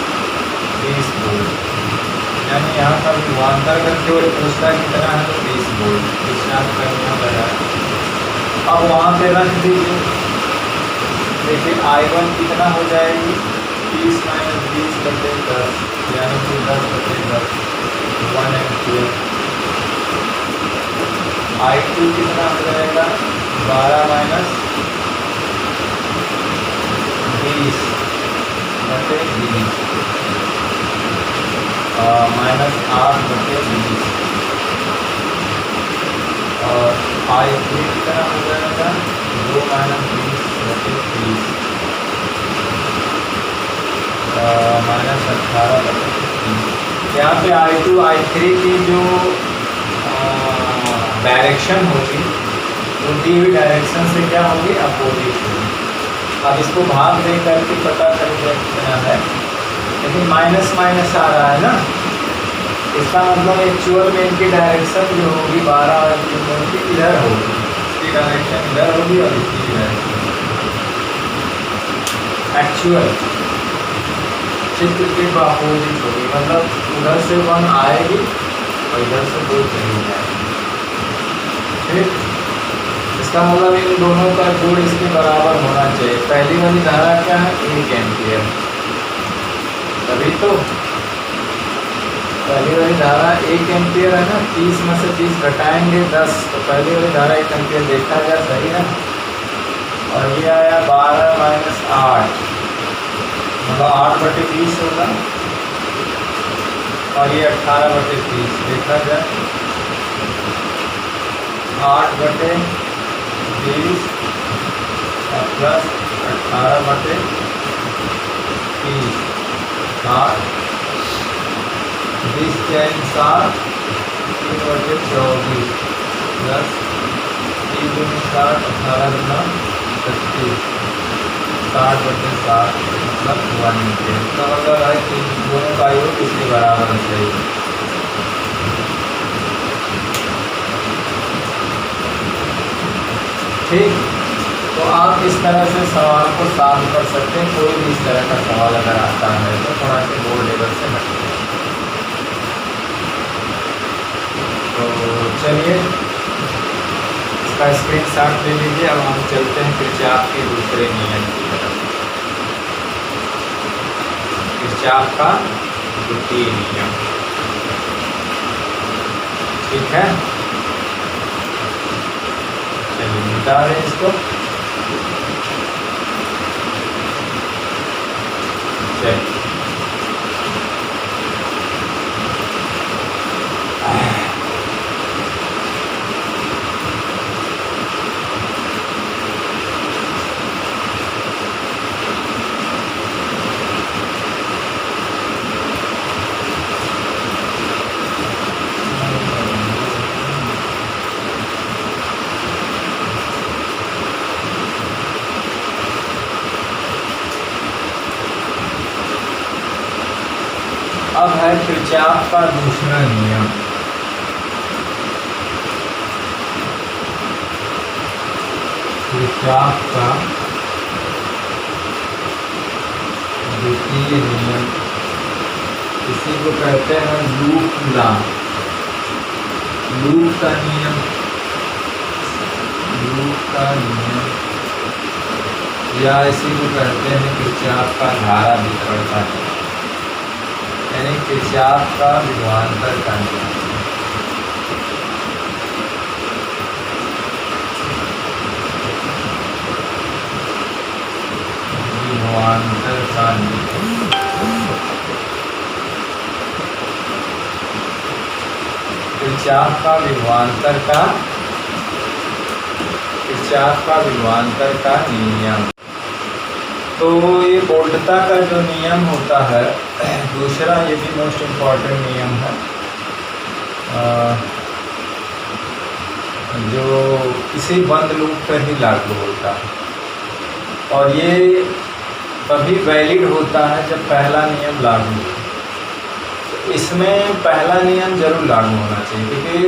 20 वोल्ट। यानी यहाँ का विभवांतर करके और पूछता कितना है तो 20 वोल्ट डिस्चार्ज करना लगा। अब वहाँ पे रख दीजिए, देखिए I1 कितना हो जाएगी 30 माइनस 20 बटे 10 यानी कि 10 बटे 10 1 एम्पियर। I2 कितना हो जाएगा 12 माइनस 20 बटे 20 माइनस 8 बटे 20 और I3 कितना हो जाएगा 2 माइनस 20 बटे 30 माइनस 18 बटे 30। यहाँ पे I2 I3 की जो डायरेक्शन होगी वो दी हुई डायरेक्शन से क्या होगी अपोजिट होगी। अब इसको भाग दे करके पता करके कितना है, लेकिन माइनस माइनस आ रहा है ना, इसका मतलब एक्चुअल में इनकी डायरेक्शन जो होगी 12 और की इधर होगी, इसकी डायरेक्शन इधर होगी और इसकी डायरेक्शन एक्चुअल चित्र के अपोजिट होगी। मतलब उधर से 1 आएगी और इधर से 2 चली जाएगी। ठीक, इसका मतलब इन दोनों का जोड़ इसके बराबर होना चाहिए। पहली वाली धारा क्या है 1 एम्पियर, तभी तो पहली वाली धारा 1 एम्पियर है ना, 30 में से 30 घटाएंगे 10 तो पहली वाली धारा 1 एम्पियर देखा जाए, सही है। और ये आया 12 माइनस 8 मतलब 8 बटे 20 होगा और ये 18 बटे 30 देखा जाए 8 बटे 20 और प्लस 18 बटे 30 60 20 3 7 3 बटे 24 प्लस 3 दूनी 60 18 गुना 36 60 बटे 7 मतलब 1 एम्पियर। इसका मतलब है कि दोनों का योग इसके बराबर होना चाहिए। ठीक, तो आप इस तरह से सवाल को सॉल्व कर सकते हैं। कोई भी इस तरह का सवाल अगर आता है तो थोड़ा सा बोर्ड लेवल से हटते हैं। तो चलिए इसका स्क्रीनशॉट ले लीजिए। अब हम चलते हैं किरचॉफ के दूसरे नियम की तरफ, किरचॉफ का द्वितीय नियम। ठीक है, चलिए मिटा रहे हैं इसको। चलिए अब है किरचॉफ का दूसरा नियम। किरचॉफ का द्वितीय नियम, इसी को कहते हैं लूप लॉ, लूप का नियम, लूप का नियम, या इसी को कहते हैं किरचॉफ का धारा वितरण का नियम, यानी किरचॉफ का विभवांतर का नियम। विभवांतर का नियम, किरचॉफ का विभवांतर का, किरचॉफ का विभवांतर का नियम। तो ये वोल्टता का जो नियम होता है, दूसरा ये भी मोस्ट इम्पॉर्टेंट नियम है, जो किसी बंद लूप पर ही लागू होता है, और ये तभी वैलिड होता है जब पहला नियम लागू हो। इसमें पहला नियम जरूर लागू होना चाहिए, क्योंकि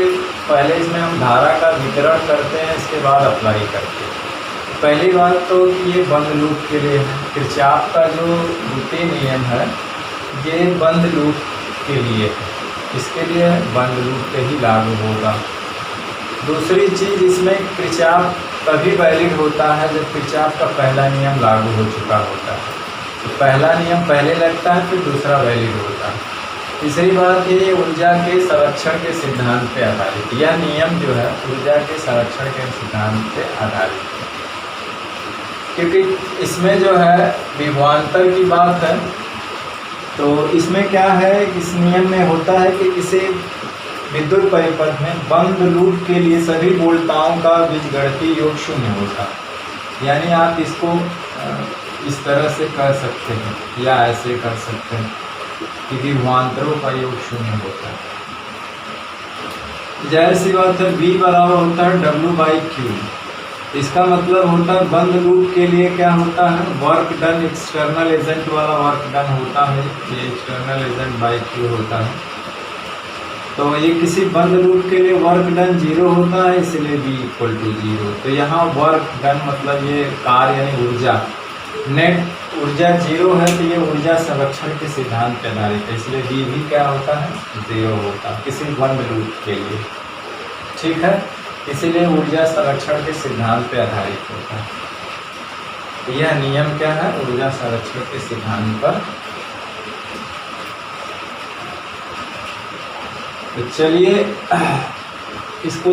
पहले इसमें हम धारा का वितरण करते हैं, इसके बाद अप्लाई करते हैं। पहली बात तो ये बंद लूप के लिए है, किरचॉफ का जो द्वितीय नियम है ये बंद लूप के लिए है, इसके लिए बंद लूप पे ही लागू होगा। दूसरी चीज़, इसमें किरचॉफ तभी वैलिड होता है जब किरचॉफ का पहला नियम लागू हो चुका होता है। तो पहला नियम पहले लगता है, फिर दूसरा वैलिड होता है। तीसरी बात ये ऊर्जा के संरक्षण के सिद्धांत पे आधारित, यह नियम जो है ऊर्जा के संरक्षण के सिद्धांत पे आधारित है, क्योंकि इसमें जो है विभवांतर की बात है। तो इसमें क्या है, इस नियम में होता है कि किसी विद्युत परिपथ में बंद लूप के लिए सभी वोल्टताओं का बीजगणितीय योग शून्य होता है। यानी आप इसको इस तरह से कर सकते हैं या ऐसे कर सकते हैं कि विभवांतरों का योग शून्य होता है। जाहिर सी बात है, V बराबर होता है W/Q। इसका मतलब होता है बंद लूप के लिए क्या होता है, वर्क डन, एक्सटर्नल एजेंट वाला वर्क डन होता है, ये एक्सटर्नल एजेंट बाई Q होता है। तो ये किसी बंद लूप के लिए वर्क डन 0 होता है, इसलिए V = 0। तो यहाँ वर्क डन मतलब ये कार्य यानी ऊर्जा, नेट ऊर्जा 0 है, तो ये ऊर्जा संरक्षण के सिद्धांत पर आधारित है, इसलिए V भी क्या होता है, 0 होता है किसी बंद लूप के लिए। ठीक है, इसीलिए ऊर्जा संरक्षण के सिद्धांत पर आधारित होता है। तो यह नियम क्या है, ऊर्जा संरक्षण के सिद्धांत पर। तो चलिए इसको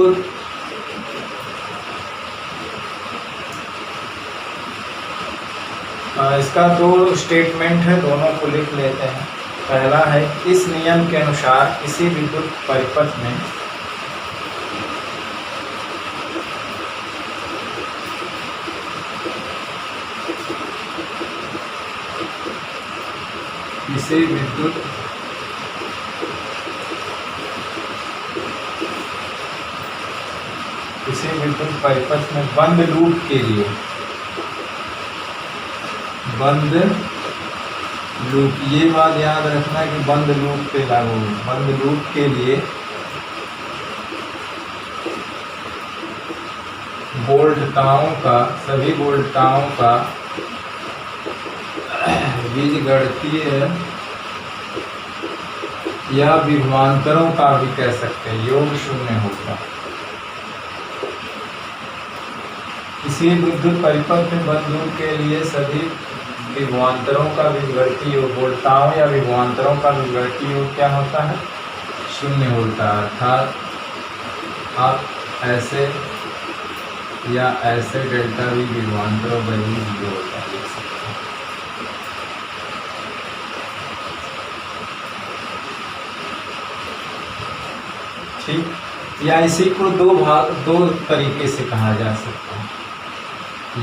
इसका दो स्टेटमेंट है, दोनों को लिख लेते हैं। पहला है, इस नियम के अनुसार किसी विद्युत परिपथ में किसी विद्युत परिपथ में बंद लूप के लिए, बंद लूप, ये बात याद रखना कि बंद लूप पे लागू, बंद लूप के लिए वोल्टताओं का, सभी वोल्टताओं का बीजगणितीय या विभवांतरों का भी कह सकते हैं योग शून्य होगा। किसी विद्युत परिपथ में बंद लूप के लिए सभी विभवांतरों का बीजगणितीय योग, वोल्टताओं या विभवांतरों का बीजगणितीय योग क्या होता है, शून्य होता है। अर्थात आप ऐसे या ऐसे डेल्टा V विभवांतरों पर भी 0 होता है, लिख सकते हैं। ठीक, या इसी को दो तरीके से कहा जा सकता है,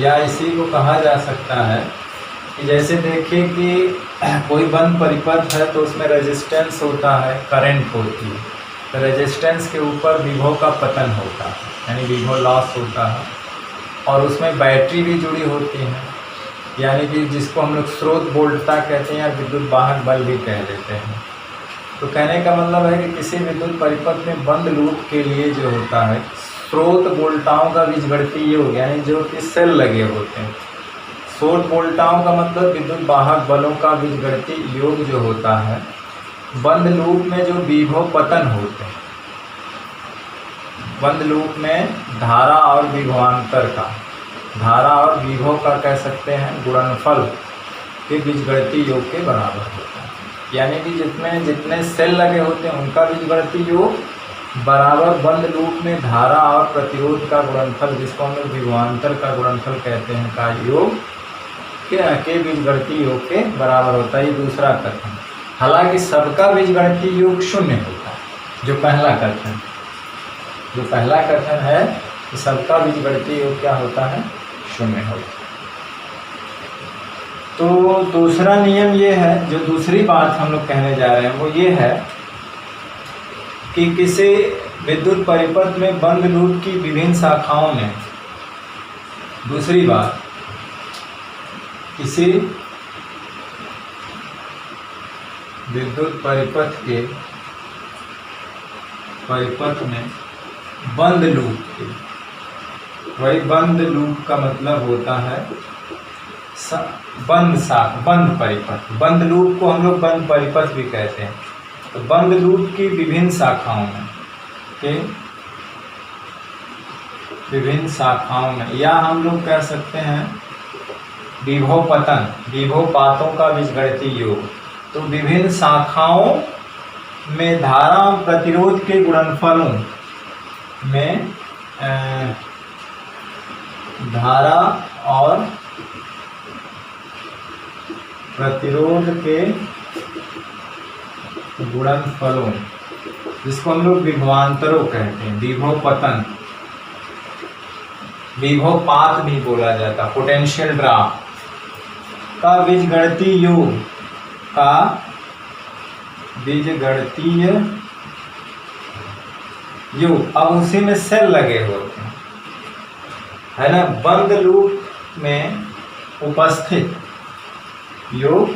या इसी को कहा जा सकता है कि जैसे देखिए कि कोई बंद परिपथ है तो उसमें रेजिस्टेंस होता है, करंट होती है, तो रेजिस्टेंस के ऊपर विभव का पतन होता है, यानी विभव लॉस होता है, और उसमें बैटरी भी जुड़ी होती है, यानी कि जिसको हम लोग स्रोत वोल्टता कहते हैं या विद्युत वाहक बल भी कह देते हैं। तो कहने का मतलब है कि किसी विद्युत परिपथ में बंद लूप के लिए जो होता है स्रोत वोल्टाओं का बीजगणितीय योग, यानी जो कि सेल लगे होते हैं। स्रोत वोल्टाओं का मतलब विद्युत वाहक बलों का बीजगणितीय योग जो होता है बंद लूप में जो विभव पतन होते हैं, बंद लूप में धारा और विभवांतर का, धारा और विभव का कह सकते हैं गुणनफल के बीजगणितीय योग के बराबर होता है। यानी कि जितने जितने सेल लगे होते हैं उनका बीजगणितीय योग बराबर बंद लूप में धारा और प्रतिरोध का गुणनफल, जिसको हम लोग विभवांतर का गुणनफल कहते हैं, का योग के बीजगणितीय योग के बराबर होता है। ये दूसरा कथन। हालांकि सबका बीजगणितीय योग शून्य होता है। जो पहला कथन है कि सबका बीजगणितीय योग क्या होता है, शून्य होता है। तो दूसरा नियम ये है, जो दूसरी बात हम लोग कहने जा रहे हैं वो ये है कि किसी विद्युत परिपथ में बंद लूप की विभिन्न शाखाओं में, दूसरी बात, किसी विद्युत परिपथ में बंद लूप के, वही बंद लूप का मतलब होता है बंद परिपथ। बंद लूप को हम लोग बंद परिपथ भी कहते हैं। तो बंद लूप की विभिन्न शाखाओं में या हम लोग कह सकते हैं विभव पातों का बीजगणितीय योग। तो विभिन्न शाखाओं में धारा और प्रतिरोध के गुणनफलों में धारा और प्रतिरोध के गुणनफलों, जिसको हम लोग विभवांतरों कहते हैं, विभव पात भी बोला जाता, पोटेंशियल ड्रॉप का बीजगणितीय योग। अब उसी में सेल लगे होते हैं, है ना। बंद लूप में उपस्थित योग,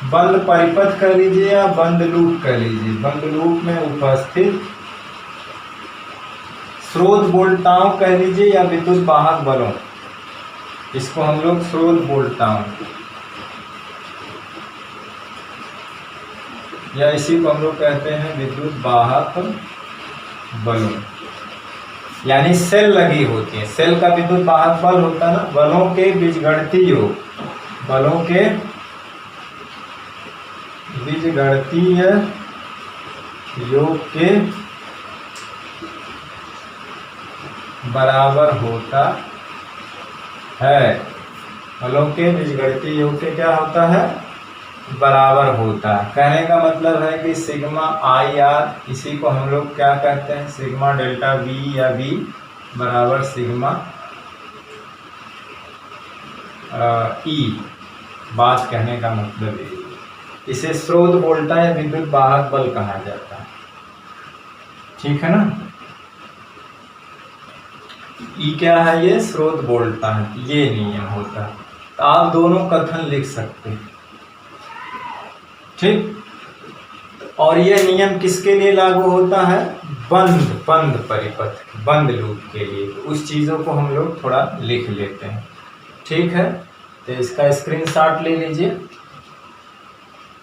बंद परिपथ कर लीजिए या बंद लूप कर लीजिए, बंद लूप में उपस्थित स्रोत वोल्टाओं कह लीजिए या विद्युत वाहक बलों, इसको हम लोग स्रोत वोल्टाओं या इसी को हम लोग कहते हैं विद्युत वाहक बलों, यानी सेल लगी होती है। सेल का विद्युत वाहक बल होता है ना, बलों के बीजगणितीय योग, बलों के बीजगणितीय योग के बराबर होता है। बलों के बीजगणितीय योग के क्या होता है, बराबर होता है। कहने का मतलब है कि सिग्मा आई आर, इसी को हम लोग क्या कहते हैं, सिग्मा डेल्टा वी या वी बराबर सिग्मा ई। बात कहने का मतलब है इसे स्रोत वोल्टा या विद्युत वाहक बल कहा जाता है, ठीक है ना। ई क्या है, ये स्रोत वोल्टा है, ये नियम होता है। तो आप दोनों कथन लिख सकते हैं, ठीक। और ये नियम किसके लिए लागू होता है, बंद परिपथ, बंद लूप के लिए। तो उस चीज़ों को हम लोग थोड़ा लिख लेते हैं, ठीक है। तो इसका स्क्रीनशॉट ले लीजिए।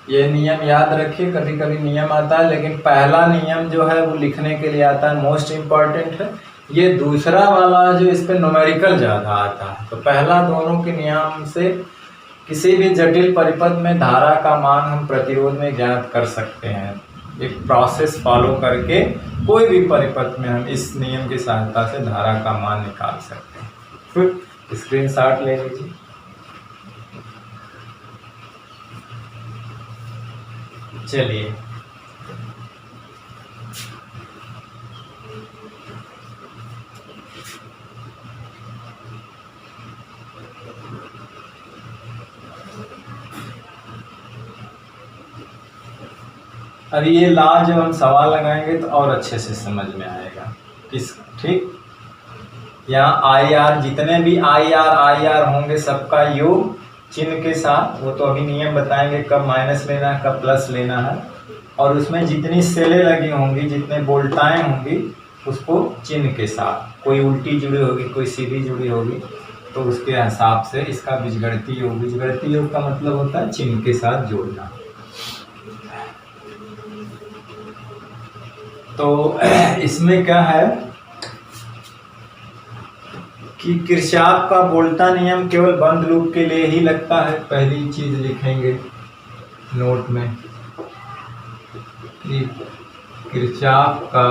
ये नियम याद रखिए, कभी कभी नियम आता है लेकिन पहला नियम जो है वो लिखने के लिए आता है, मोस्ट इम्पॉर्टेंट है। ये दूसरा वाला जो इस पर न्यूमेरिकल ज़्यादा आता है। तो पहला दोनों के नियम से किसी भी जटिल परिपथ में धारा का मान हम प्रतिरोध में ज्ञात कर सकते हैं। एक प्रोसेस फॉलो करके कोई भी परिपथ में हम इस नियम की सहायता से धारा का मान निकाल सकते हैं। फिर स्क्रीनशॉट ले लीजिए। चलिए अब ये ला जब हम सवाल लगाएंगे तो और अच्छे से समझ में आएगा ठीक। यहाँ आई आर, जितने भी आई आर होंगे सबका योग चिन्ह के साथ, वो तो अभी नियम बताएंगे कब माइनस लेना है कब प्लस लेना है। और उसमें जितनी सेलें लगी होंगी, जितने वोल्टाएं होंगी, उसको चिन्ह के साथ, कोई उल्टी जुड़ी होगी कोई सीधी जुड़ी होगी, तो उसके हिसाब से इसका बीजगणितीय योग। बीजगणितीय योग का मतलब होता है चिन्ह के साथ जोड़ना। तो इसमें क्या है कि किरचॉफ का वोल्टा नियम केवल बंद लूप के लिए ही लगता है। पहली चीज लिखेंगे नोट में कि किरचॉफ का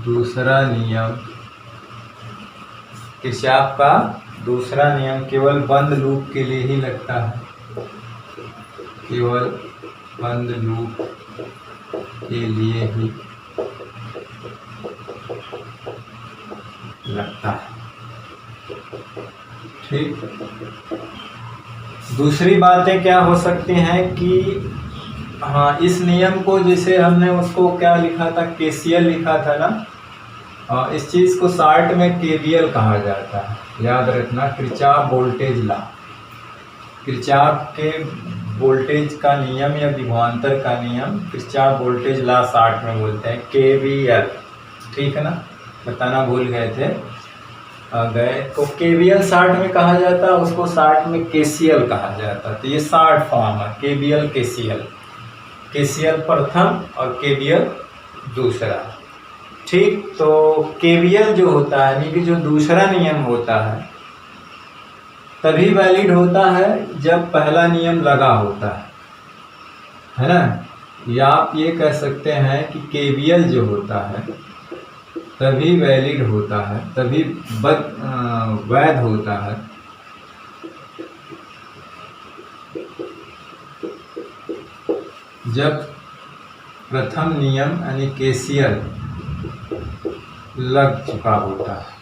दूसरा नियम, किरचॉफ का दूसरा नियम केवल बंद लूप के लिए ही लगता है, केवल बंद लूप के लिए ही लगता है। ठीक, दूसरी बातें क्या हो सकती हैं कि हाँ, इस नियम को जैसे हमने उसको क्या लिखा था, केसीएल लिखा था ना, इस चीज को शॉर्ट में केवीएल कहा जाता है। याद रखना, किरचॉफ वोल्टेज लॉ, किरचॉफ के वोल्टेज का नियम या विभवांतर का नियम किरचॉफ वोल्टेज लॉ शॉर्ट में बोलते हैं केवीएल। ठीक है ना, बताना भूल गए थे तो केवीएल शॉर्ट में कहा जाता है, उसको शॉर्ट में केसीएल कहा जाता है। तो ये शॉर्ट फॉर्म है, केवीएल केसीएल, केसीएल प्रथम और केवीएल दूसरा। ठीक, तो केवीएल जो होता है यानी कि जो दूसरा नियम होता है तभी वैलिड होता है जब पहला नियम लगा होता है ना। या आप ये कह सकते हैं कि केवीएल जो होता है तभी वैलिड होता है, तभी वैध होता है जब प्रथम नियम यानी केसीएल लग चुका होता है।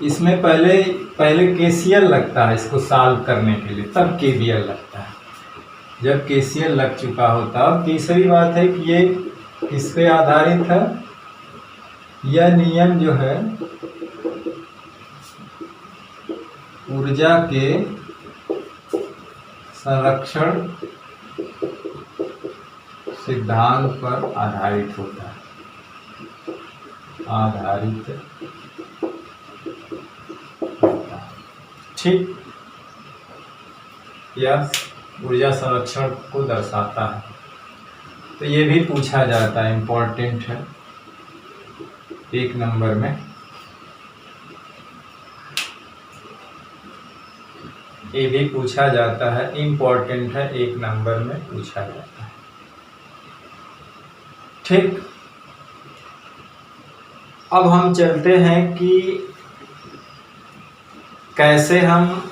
इसमें पहले केसीएल लगता है इसको सॉल्व करने के लिए, तब केवीएल लगता है जब केसीएल लग चुका होता है। और तीसरी बात है कि ये किस पे आधारित है, यह नियम जो है ऊर्जा के संरक्षण सिद्धांत पर आधारित होता है, आधारित होता है। ठीक, यह ऊर्जा संरक्षण को दर्शाता है। तो ये भी पूछा जाता है, इम्पोर्टेंट है 1 नंबर में। ये भी पूछा जाता है, इम्पोर्टेंट है, 1 नंबर में पूछा जाता है। ठीक, अब हम चलते हैं कि कैसे हम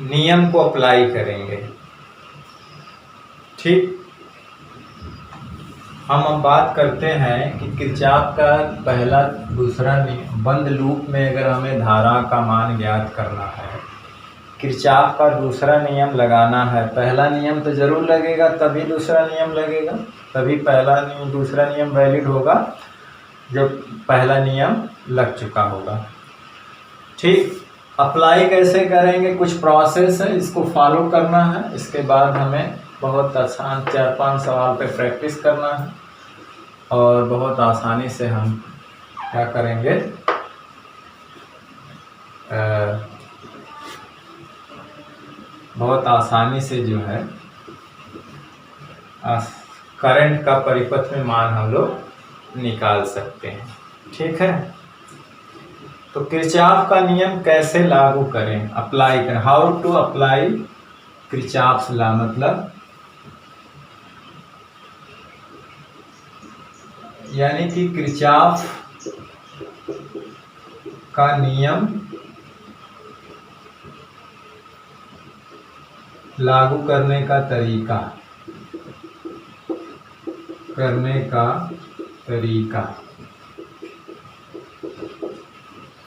नियम को अप्लाई करेंगे। ठीक, हम अब बात करते हैं कि किरचॉफ का पहला दूसरा नियम, बंद लूप में अगर हमें धारा का मान ज्ञात करना है, किरचॉफ का दूसरा नियम लगाना है। पहला नियम तो जरूर लगेगा तभी दूसरा नियम लगेगा, तभी पहला नियम दूसरा नियम वैलिड होगा जब पहला नियम लग चुका होगा। ठीक, अप्लाई कैसे करेंगे, कुछ प्रोसेस है, इसको फॉलो करना है। इसके बाद हमें बहुत आसान 4-5 सवाल पे प्रैक्टिस करना है और बहुत आसानी से हम क्या करेंगे, बहुत आसानी से जो है करंट का परिपथ में मान हम लोग निकाल सकते हैं। ठीक है, तो किरचॉफ का नियम कैसे लागू करें, अप्लाई करें, how to apply Kirchhoff's law, मतलब यानी कि किरचॉफ का नियम लागू करने का तरीका,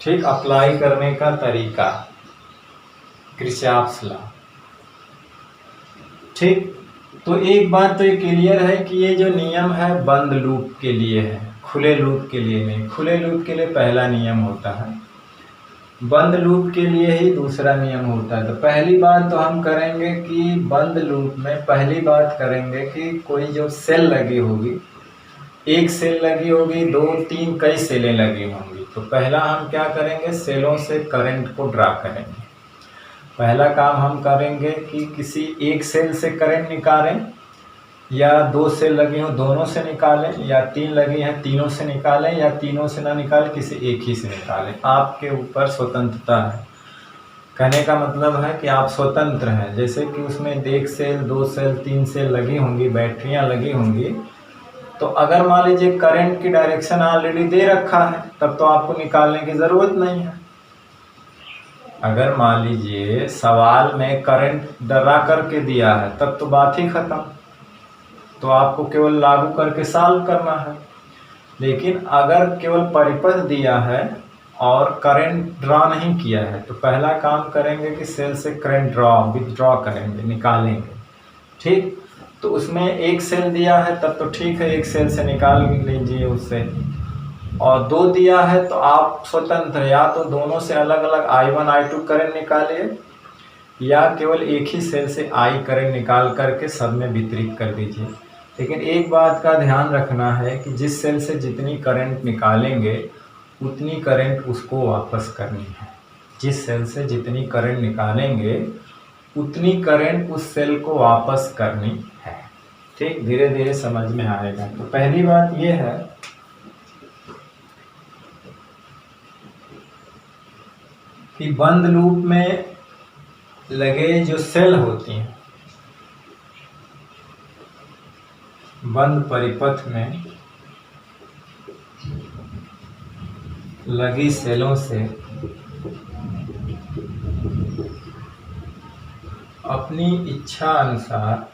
ठीक, अप्लाई करने का तरीका किरचॉफ्स लॉ। ठीक, तो एक बात तो ये क्लियर है कि ये जो नियम है बंद लूप के लिए है, खुले लूप के लिए नहीं। खुले लूप के लिए पहला नियम होता है बंद लूप के लिए ही दूसरा नियम होता है। तो पहली बात तो हम करेंगे कि बंद लूप में पहली बात करेंगे कि कोई जो सेल लगी होगी, एक सेल लगी होगी, दो तीन कई सेलें लगी होंगी, तो पहला हम क्या करेंगे, सेलों से करंट को ड्रा करेंगे। पहला काम हम करेंगे कि किसी एक सेल से करंट निकालें, या दो सेल लगी हो दोनों से निकालें, या तीन लगी हैं तीनों से निकालें, या तीनों से ना निकालें किसी एक ही से निकालें। आपके ऊपर स्वतंत्रता है। कहने का मतलब है कि आप स्वतंत्र हैं। जैसे कि उसमें एक सेल, दो सेल, तीन सेल लगी होंगी, बैटरियां लगी होंगी, तो अगर मान लीजिए करंट की डायरेक्शन ऑलरेडी दे रखा है, तब तो आपको निकालने की ज़रूरत नहीं है। अगर मान लीजिए सवाल में करंट डरा करके दिया है, तब तो बात ही खत्म, तो आपको केवल लागू करके सॉल्व करना है। लेकिन अगर केवल परिपथ दिया है और करंट ड्रा नहीं किया है, तो पहला काम करेंगे कि सेल से करंट विथड्रॉ करेंगे, निकालेंगे। ठीक, तो उसमें एक सेल दिया है तब तो ठीक है, एक सेल से निकाल लीजिए उससे, और दो दिया है तो आप स्वतंत्र, या तो दोनों से अलग अलग I1 I2 करंट निकालिए, या केवल एक ही सेल से I करंट निकाल करके सब में वितरित कर दीजिए। लेकिन एक बात का ध्यान रखना है कि जिस सेल से जितनी करंट निकालेंगे उतनी करंट उसको वापस करनी है। जिस सेल से जितनी करंट निकालेंगे उतनी करंट उस सेल को वापस करनी है। ठीक, धीरे धीरे समझ में आएगा। तो पहली बात यह है कि बंद लूप में लगे जो सेल होती हैं, बंद परिपथ में लगी सेलों से अपनी इच्छा अनुसार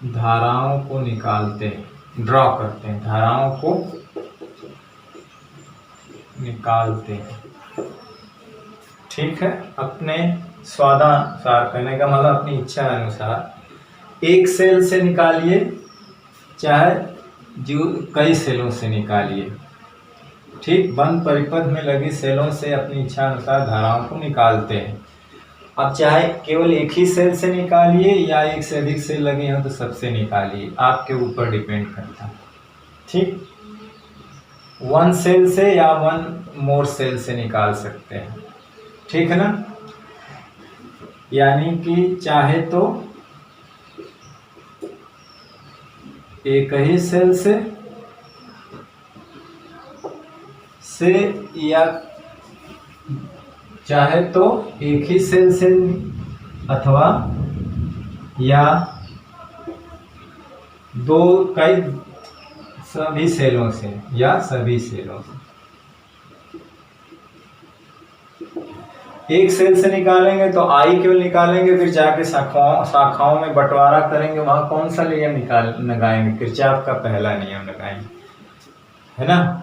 धाराओं को निकालते हैं, ड्रॉ करते हैं, धाराओं को निकालते हैं। ठीक है, अपने स्वादानुसार, कहने का मतलब अपनी इच्छा अनुसार। एक सेल से निकालिए चाहे जो कई सेलों से निकालिए। ठीक, बंद परिपथ में लगी सेलों से अपनी इच्छा अनुसार धाराओं को निकालते हैं। अब चाहे केवल एक ही सेल से निकालिए या एक से अधिक सेल लगे हों तो सबसे निकालिए, आपके ऊपर डिपेंड करता है। ठीक, वन सेल से या वन मोर सेल से निकाल सकते हैं। ठीक है ना, यानी कि चाहे तो एक ही सेल से या चाहे तो एक ही सेल से, अथवा या दो कई सभी सेलों से, या सभी सेलों से। एक सेल से निकालेंगे तो आई केवल निकालेंगे, फिर जाके शाखाओं में बंटवारा करेंगे, वहां कौन सा नियम लगाएंगे, किरचॉफ का पहला नियम लगाएंगे, है ना।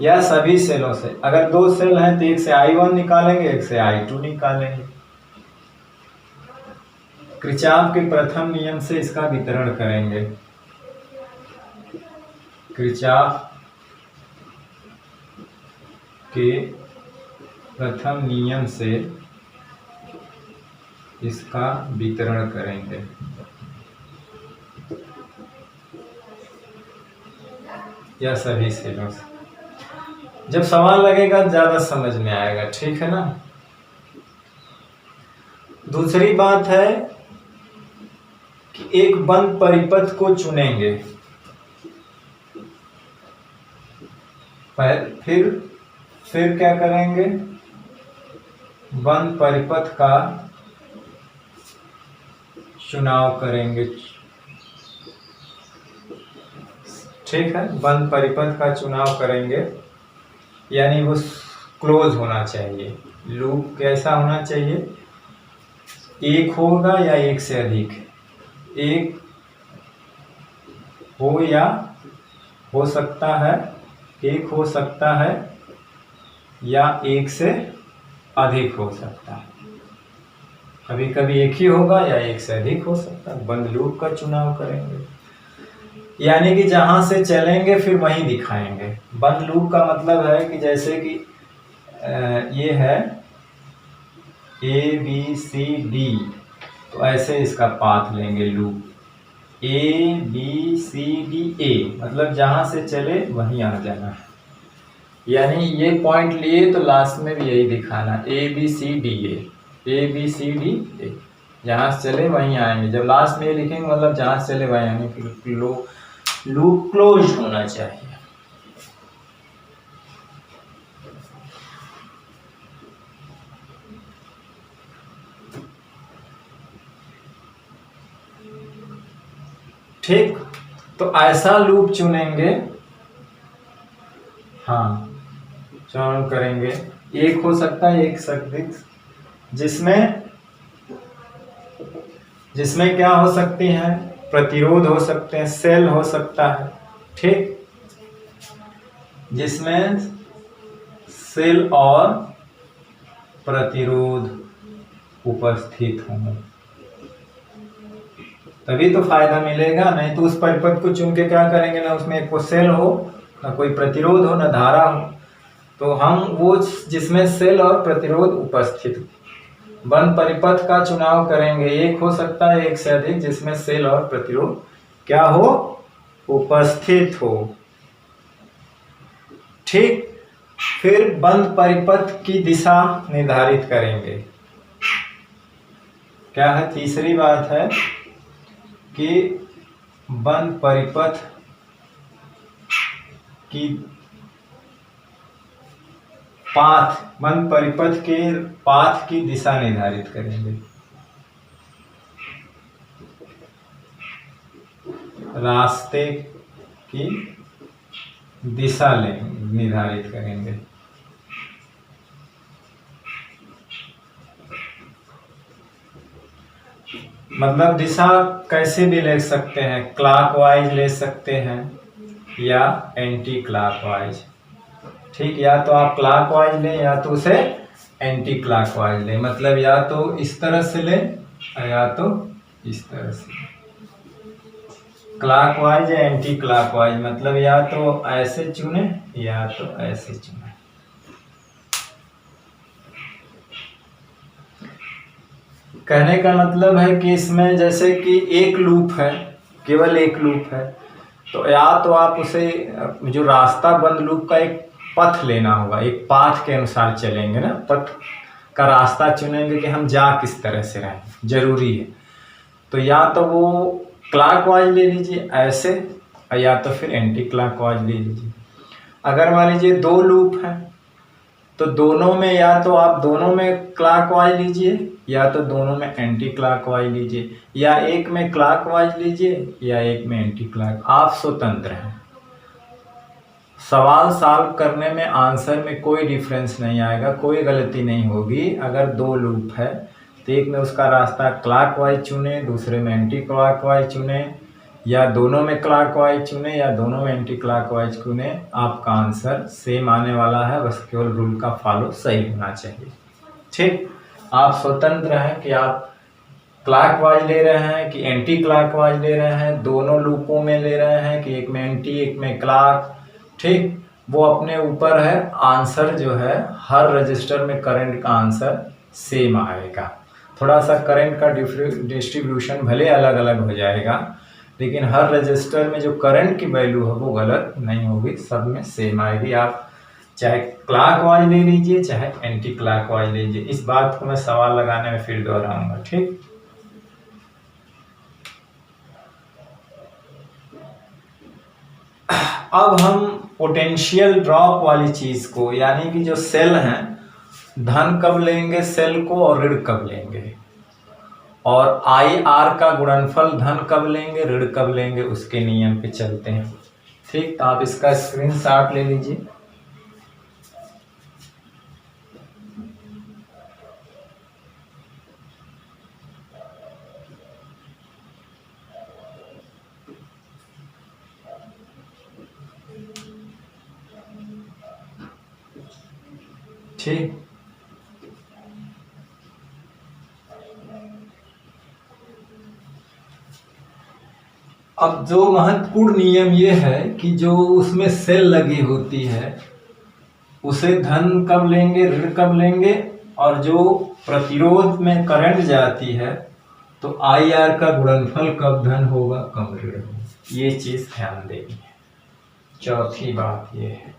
या सभी सेलों से, अगर दो सेल हैं तो एक से I1 निकालेंगे, एक से I2 निकालेंगे। किरचॉफ के प्रथम नियम से इसका वितरण करेंगे। किरचॉफ के प्रथम नियम से इसका वितरण करेंगे। या सभी सेलों से। जब सवाल लगेगा ज्यादा समझ में आएगा। ठीक है ना। दूसरी बात है कि एक बंद परिपथ को चुनेंगे, फिर क्या करेंगे, बंद परिपथ का चुनाव करेंगे। ठीक है, बंद परिपथ का चुनाव करेंगे, यानी वो क्लोज होना चाहिए। लूप कैसा होना चाहिए, एक होगा या एक से अधिक, एक हो या हो सकता है, एक हो सकता है या एक से अधिक हो सकता है। कभी कभी एक ही होगा या एक से अधिक हो सकता है। बंद लूप का चुनाव करेंगे। यानी कि जहां से चलेंगे फिर वहीं दिखाएंगे। बंद लूप का मतलब है कि जैसे कि ये है ABCD, तो ऐसे इसका पाथ लेंगे लूप ABCDA, मतलब जहां से चले वहीं आ जाना है। यानी ये पॉइंट लिए तो लास्ट में भी यही दिखाना ABCDA, ABCDA, जहां से चले वहीं आएंगे। जब लास्ट में ये लिखेंगे मतलब जहां से चले वहीं आएंगे, फिर लूप क्लोज होना चाहिए। ठीक, तो ऐसा लूप चुनेंगे, हाँ चयन करेंगे। एक हो सकता है एक सदृश, जिसमें क्या हो सकती हैं, प्रतिरोध हो सकते हैं, सेल हो सकता है, ठीक, जिसमें सेल और प्रतिरोध उपस्थित हों, तभी तो फायदा मिलेगा। नहीं तो उस परिपथ को चुन के क्या करेंगे, ना उसमें कोई सेल हो, ना कोई प्रतिरोध हो, ना धारा हो। तो हम वो जिसमें सेल और प्रतिरोध उपस्थित हो, बंद परिपथ का चुनाव करेंगे। एक हो सकता है एक से अधिक जिसमें सेल और प्रतिरोध क्या हो, उपस्थित हो, ठीक। फिर बंद परिपथ की दिशा निर्धारित करेंगे। क्या है, तीसरी बात है कि बंद परिपथ की बंद परिपथ के पाथ की दिशा निर्धारित करेंगे, रास्ते की दिशा निर्धारित करेंगे। मतलब दिशा कैसे भी ले सकते हैं, क्लॉकवाइज ले सकते हैं या एंटी क्लॉकवाइज, ठीक। या तो आप क्लॉकवाइज लें या तो उसे एंटी क्लॉकवाइज लें, मतलब या तो इस तरह से लें या तो इस तरह से। क्लॉकवाइज या एंटी क्लॉकवाइज मतलब या तो ऐसे चुने या तो ऐसे चुने। कहने का मतलब है कि इसमें जैसे कि एक लूप है, केवल एक लूप है, तो या तो आप उसे जो रास्ता बंद लूप का एक पथ लेना होगा, एक पाथ के अनुसार चलेंगे ना, पथ का रास्ता चुनेंगे कि हम जा किस तरह से रहें, जरूरी है। तो या तो वो क्लॉकवाइज ले लीजिए ऐसे, या तो फिर एंटी क्लॉकवाइज ले लीजिए। अगर मान लीजिए दो लूप है तो दोनों में या तो आप दोनों में क्लॉकवाइज लीजिए या तो दोनों में एंटी क्लॉकवाइज लीजिए, या एक में क्लॉकवाइज लीजिए या एक में एंटी क्लॉक, आप स्वतंत्र हैं। सवाल सॉल्व करने में आंसर में कोई डिफरेंस नहीं आएगा, कोई गलती नहीं होगी। अगर दो लूप है तो एक में उसका रास्ता क्लॉकवाइज चुने, दूसरे में एंटी क्लॉकवाइज चुने, या दोनों में क्लॉकवाइज चुने या दोनों में एंटी क्लॉकवाइज चुने, आपका आंसर सेम आने वाला है। बस केवल रूल का फॉलो सही होना चाहिए, ठीक। आप स्वतंत्र हैं कि आप क्लॉकवाइज ले रहे हैं कि एंटी क्लॉकवाइज ले रहे हैं, दोनों लूपों में ले रहे हैं कि एक में एंटी एक में क्लॉक, ठीक। वो अपने ऊपर है। आंसर जो है हर रजिस्टर में करंट का आंसर सेम आएगा। थोड़ा सा करंट का डिस्ट्रीब्यूशन भले अलग अलग हो जाएगा, लेकिन हर रजिस्टर में जो करंट की वैल्यू है वो गलत नहीं होगी, सब में सेम आएगी। आप चाहे क्लॉकवाइज ले लीजिए चाहे एंटी क्लॉकवाइज ले लीजिए। इस बात को मैं सवाल लगाने में फिर दोहराऊंगा, ठीक। अब हम पोटेंशियल ड्रॉप वाली चीज को, यानी कि जो सेल हैं, धन कब लेंगे सेल को और ऋण कब लेंगे, और IR का गुणनफल धन कब लेंगे ऋण कब लेंगे, उसके नियम पे चलते हैं, ठीक। तो आप इसका स्क्रीनशॉट ले लीजिए। ठीक, अब जो महत्वपूर्ण नियम ये है कि जो उसमें सेल लगी होती है उसे धन कब लेंगे, ऋण कब लेंगे, और जो प्रतिरोध में करंट जाती है तो आई आर का गुणनफल कब धन होगा कब ऋण होगा, ये चीज ध्यान देनी है। चौथी बात ये है,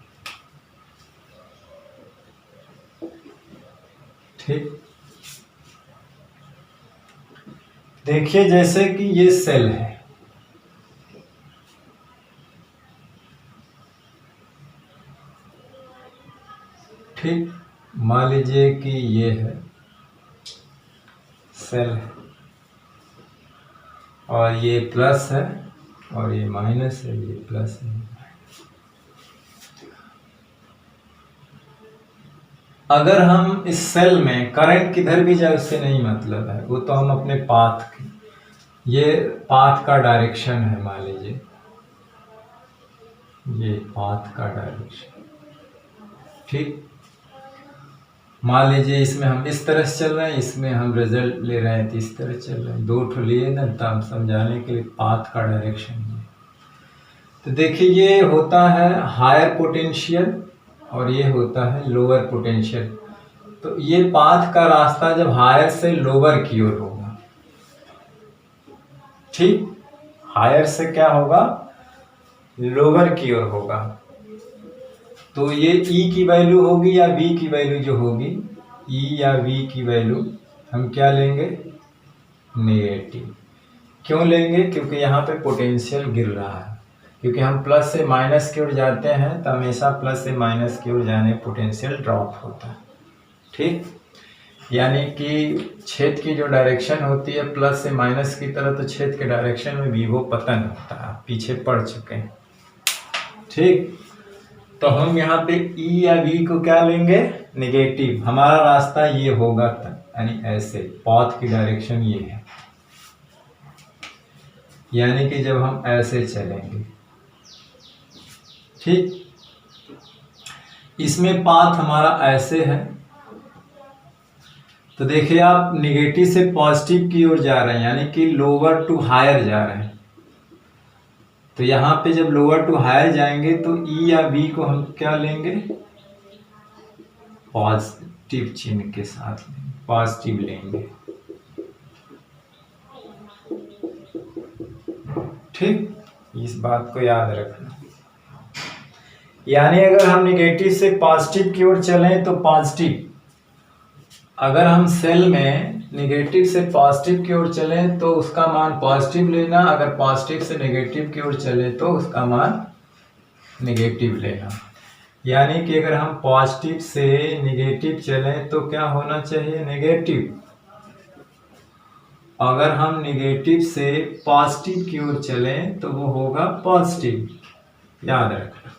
ठीक। देखिए जैसे कि ये सेल है, ठीक, मान लीजिए कि ये है सेल है और ये प्लस है और ये माइनस है, ये प्लस है। अगर हम इस सेल में करंट किधर भी जाए उससे नहीं मतलब है, वो तो हम अपने पाथ की, ये पाथ का डायरेक्शन है, मान लीजिए ये पाथ का डायरेक्शन, ठीक। मान लीजिए इसमें हम इस तरह से चल रहे हैं, इसमें हम रिजल्ट ले रहे हैं तो इस तरह चल रहे हैं, दो ठो लिए ना, तो हम समझाने के लिए पाथ का डायरेक्शन है। तो देखिए ये होता है हायर पोटेंशियल और ये होता है लोअर पोटेंशियल। तो ये पाथ का रास्ता जब हायर से लोअर की ओर होगा, ठीक, हायर से क्या होगा, लोअर की ओर होगा, तो ये E की वैल्यू होगी या V की वैल्यू जो होगी, E या V की वैल्यू हम क्या लेंगे, नेगेटिव। क्यों लेंगे, क्योंकि यहाँ पे पोटेंशियल गिर रहा है, क्योंकि हम प्लस से माइनस की ओर जाते हैं तो हमेशा प्लस से माइनस की ओर जाने पोटेंशियल ड्रॉप होता है, ठीक। यानी कि छेद की जो डायरेक्शन होती है प्लस से माइनस की तरह, तो छेद के डायरेक्शन में भी वो पतन होता है, पीछे पड़ चुके हैं, ठीक। तो हम यहाँ पे E या V को क्या लेंगे, नेगेटिव। हमारा रास्ता ये होगा, यानी ऐसे पाथ की डायरेक्शन ये है, यानी कि जब हम ऐसे चलेंगे, ठीक, इसमें पाथ हमारा ऐसे है, तो देखिए आप नेगेटिव से पॉजिटिव की ओर जा रहे हैं, यानी कि लोअर टू हायर जा रहे हैं। तो यहाँ पे जब लोअर टू हायर जाएंगे तो E या V को हम क्या लेंगे, पॉजिटिव चिन्ह के साथ पॉजिटिव लेंगे, ठीक। इस बात को याद रखना, यानी अगर हम नेगेटिव से पॉजिटिव की ओर चलें तो पॉजिटिव, अगर हम सेल में नेगेटिव से पॉजिटिव की ओर चलें तो उसका मान पॉजिटिव लेना, अगर पॉजिटिव से नेगेटिव की ओर चले तो उसका मान नेगेटिव लेना। यानी कि अगर हम पॉजिटिव से नेगेटिव चलें तो क्या होना चाहिए, नेगेटिव। अगर हम नेगेटिव से पॉजिटिव की ओर चलें तो वो होगा पॉजिटिव, याद रखना,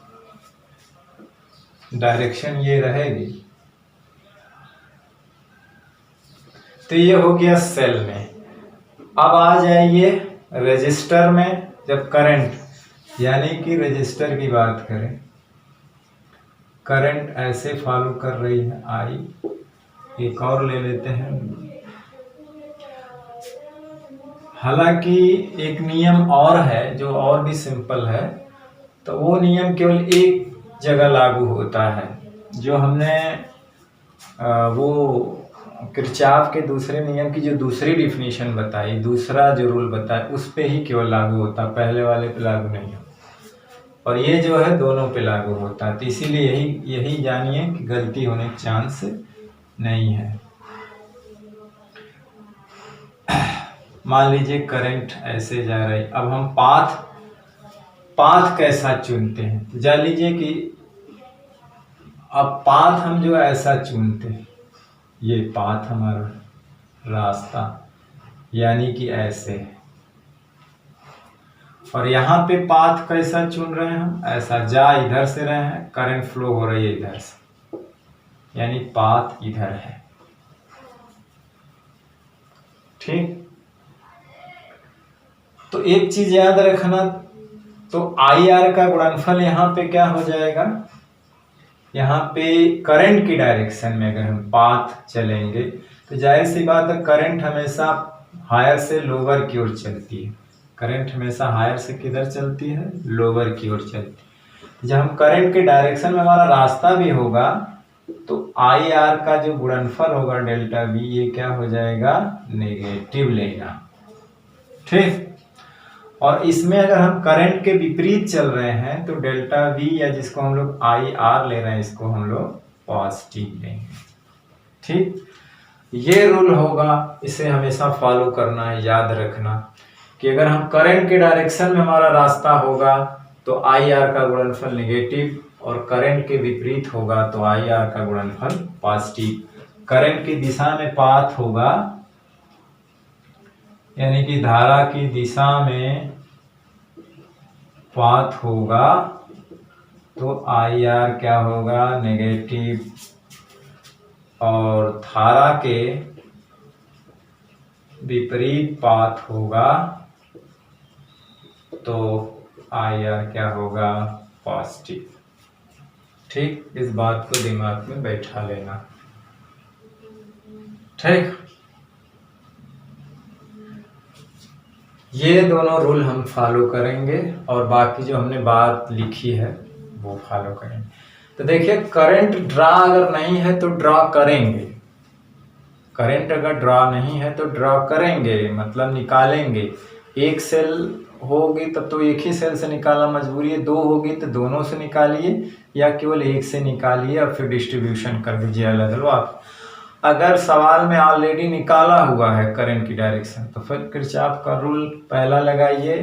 डायरेक्शन ये रहेगी। तो ये हो गया सेल में। अब आ जाइए रजिस्टर में, जब करंट, यानी कि रजिस्टर की बात करें, करंट ऐसे फॉलो कर रही है आई, एक और ले लेते हैं। हालांकि एक नियम और है जो और भी सिंपल है, तो वो नियम केवल एक जगह लागू होता है, जो हमने वो किरचॉफ के दूसरे नियम की जो दूसरी डिफिनीशन बताई, दूसरा जो रूल बताया, उस पे ही केवल लागू होता, पहले वाले पे लागू नहीं होता। और ये जो है दोनों पे लागू होता है, तो इसीलिए यही जानिए कि गलती होने के चांस नहीं है। मान लीजिए करंट ऐसे जा रही, अब हम पाथ कैसा चुनते हैं, तो जान लीजिए कि अब पाथ हम जो ऐसा चुनते हैं, ये पाथ हमारा रास्ता, यानी कि ऐसे, और यहाँ पे पाथ कैसा चुन रहे हैं हम, ऐसा जा इधर से रहे हैं, करंट फ्लो हो रही है इधर से, यानी पाथ इधर है, ठीक। तो एक चीज याद रखना, तो आई आर का गुणनफल यहाँ पे क्या हो जाएगा, यहाँ पे करंट की डायरेक्शन में अगर हम पाथ चलेंगे तो जाहिर सी बात है करंट हमेशा हायर से लोअर की ओर चलती है, करंट हमेशा हायर से किधर चलती है, लोअर की ओर चलती है। जब हम करंट के डायरेक्शन में हमारा रास्ता भी होगा तो आई आर का जो गुणनफल होगा डेल्टा वी, ये क्या हो जाएगा, नेगेटिव लेना। ठीक। और इसमें अगर हम करंट के विपरीत चल रहे हैं तो डेल्टा वी, या जिसको हम लोग आई आर ले रहे हैं, इसको हम लोग पॉजिटिव लेंगे। ठीक। ये रूल होगा, इसे हमेशा फॉलो करना है, याद रखना कि अगर हम करंट के डायरेक्शन में हमारा रास्ता होगा तो आई आर का गुणनफल नेगेटिव, और करंट के विपरीत होगा तो आई आर का गुणनफल पॉजिटिव। करंट की दिशा में पाथ होगा, यानी कि धारा की दिशा में पाथ होगा तो आई आर क्या होगा, नेगेटिव, और धारा के विपरीत पाथ होगा तो आई आर क्या होगा, पॉजिटिव। ठीक। इस बात को दिमाग में बैठा लेना। ठीक। ये दोनों रूल हम फॉलो करेंगे और बाकी जो हमने बात लिखी है वो फॉलो करेंगे। तो देखिए, करंट ड्रा अगर नहीं है तो ड्रा करेंगे, करंट अगर ड्रा नहीं है तो ड्रा करेंगे, मतलब निकालेंगे। एक सेल होगी तब तो एक ही सेल से निकालना मजबूरी है, दो होगी तो दोनों से निकालिए, या केवल एक से निकालिए और फिर डिस्ट्रीब्यूशन कर दीजिए अलग अलग। आप अगर सवाल में ऑलरेडी निकाला हुआ है करंट की डायरेक्शन तो फिर किरचॉफ का रूल पहला लगाइए,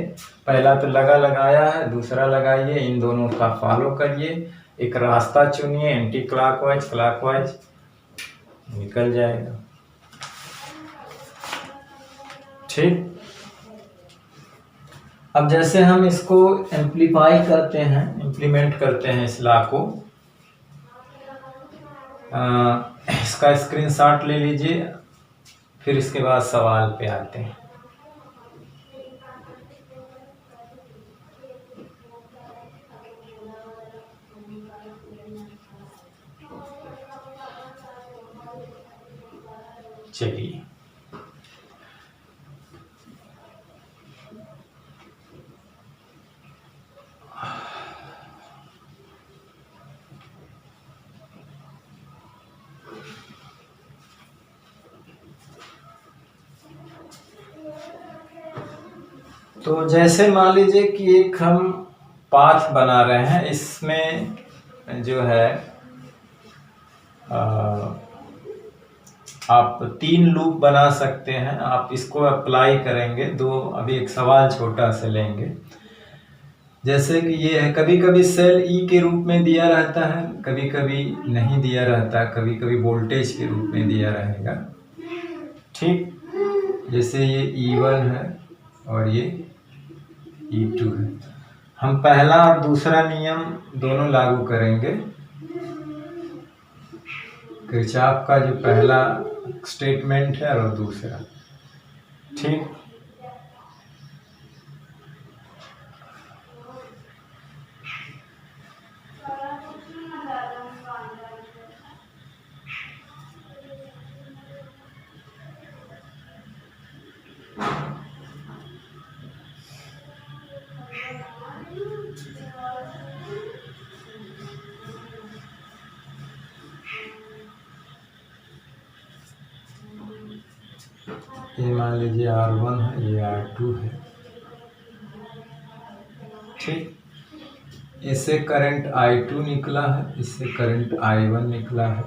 पहला तो लगाया है, दूसरा लगाइए, इन दोनों का फॉलो करिए, एक रास्ता चुनिए, एंटी क्लॉकवाइज क्लॉकवाइज, निकल जाएगा। ठीक। अब जैसे हम इसको एम्प्लीफाई करते हैं, इम्प्लीमेंट करते हैं इस लॉ को, इसका स्क्रीनशॉट ले लीजिए, फिर इसके बाद सवाल पे आते हैं। चलिए, तो जैसे मान लीजिए कि एक हम पाथ बना रहे हैं, इसमें जो है आप 3 लूप बना सकते हैं। आप इसको अप्लाई करेंगे, अभी एक सवाल छोटा सा लेंगे। जैसे कि ये है, कभी कभी सेल ई के रूप में दिया रहता है, कभी कभी नहीं दिया रहता, कभी कभी वोल्टेज के रूप में दिया रहेगा। ठीक। जैसे ये E1 है और ये E2 है। हम पहला और दूसरा नियम दोनों लागू करेंगे। किरचॉफ का जो पहला स्टेटमेंट है और दूसरा। ठीक। ये मान लीजिए R1 है, ये R2 है। ठीक। इससे करंट I2 निकला है, इससे करंट I1 निकला है,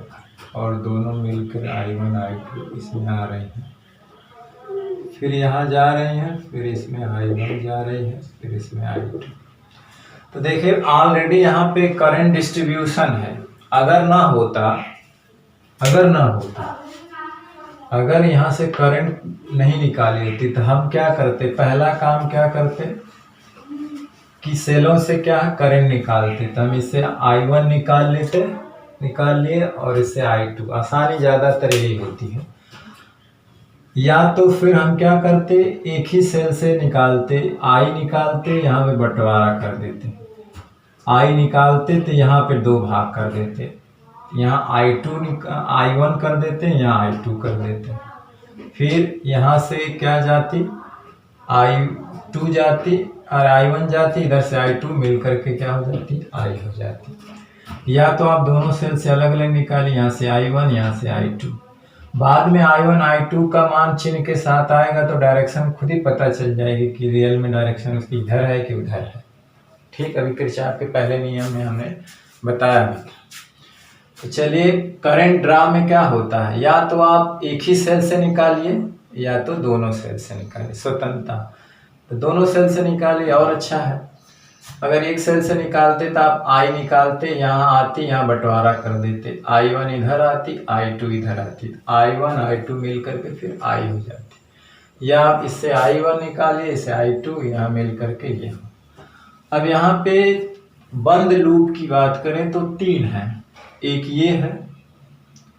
और दोनों मिलकर I1 I2 इसमें आ रहे हैं, फिर यहाँ जा रहे हैं, फिर इसमें I1 जा रही है, फिर इसमें I2। तो देखिए, ऑलरेडी यहाँ पे करंट डिस्ट्रीब्यूशन है। अगर ना होता, अगर यहाँ से करंट नहीं निकाली होती तो हम क्या करते, पहला काम क्या करते कि सेलों से क्या करंट निकालते। तो हम इससे I1 निकाल लिए और इससे I2। आसानी ज़्यादातर यही होती है। या तो फिर हम क्या करते, एक ही सेल से निकालते, I निकालते, यहाँ पे बंटवारा कर देते, I निकालते तो यहाँ पे 2 भाग कर देते, यहाँ I1 कर देते, यहाँ I2 कर देते। फिर यहाँ से क्या जाती, 2 जाती और I1 जाती, इधर से I2 मिल करके क्या हो जाती, I हो जाती। या तो आप दोनों सेल से अलग अलग निकालिए, यहाँ से I1 यहाँ से I2। बाद में I1 I2 का मान चिन्ह के साथ आएगा तो डायरेक्शन खुद ही पता चल जाएगी कि रियल में डायरेक्शन उसकी इधर है कि उधर है। ठीक, अभी किरचॉफ के पहले नियम में हमने बताया भी। तो चलिए, करंट ड्रा में क्या होता है, या तो आप एक ही सेल से निकालिए या तो दोनों सेल से निकालिए, स्वतंत्रता। तो दोनों सेल से निकालिए और अच्छा है। अगर एक सेल से निकालते तो आप I निकालते, यहाँ आती, यहाँ बंटवारा कर देते, I1 इधर आती, I2 इधर आती, I1 I2 मिल करके फिर I हो जाती। या आप इससे I1 निकालिए, इससे I2, यहाँ मिल करके ये। अब यहाँ पे बंद लूप की बात करें तो 3 है, एक ये है,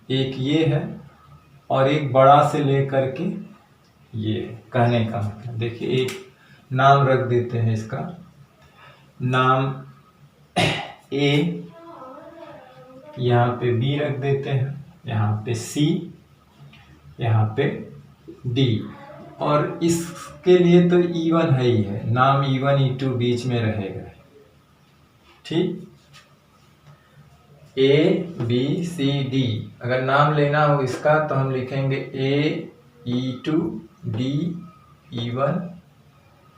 एक ये है और एक बड़ा से लेकर के ये। कहने का मतलब देखिए, एक नाम रख देते हैं इसका, नाम A, यहाँ पे B रख देते हैं, यहाँ पे C, यहाँ पे D। और इसके लिए तो E1 है ही है, नाम E1 E2 बीच में रहेगा। ठीक, A B C D अगर नाम लेना हो इसका तो हम लिखेंगे A E2 D E1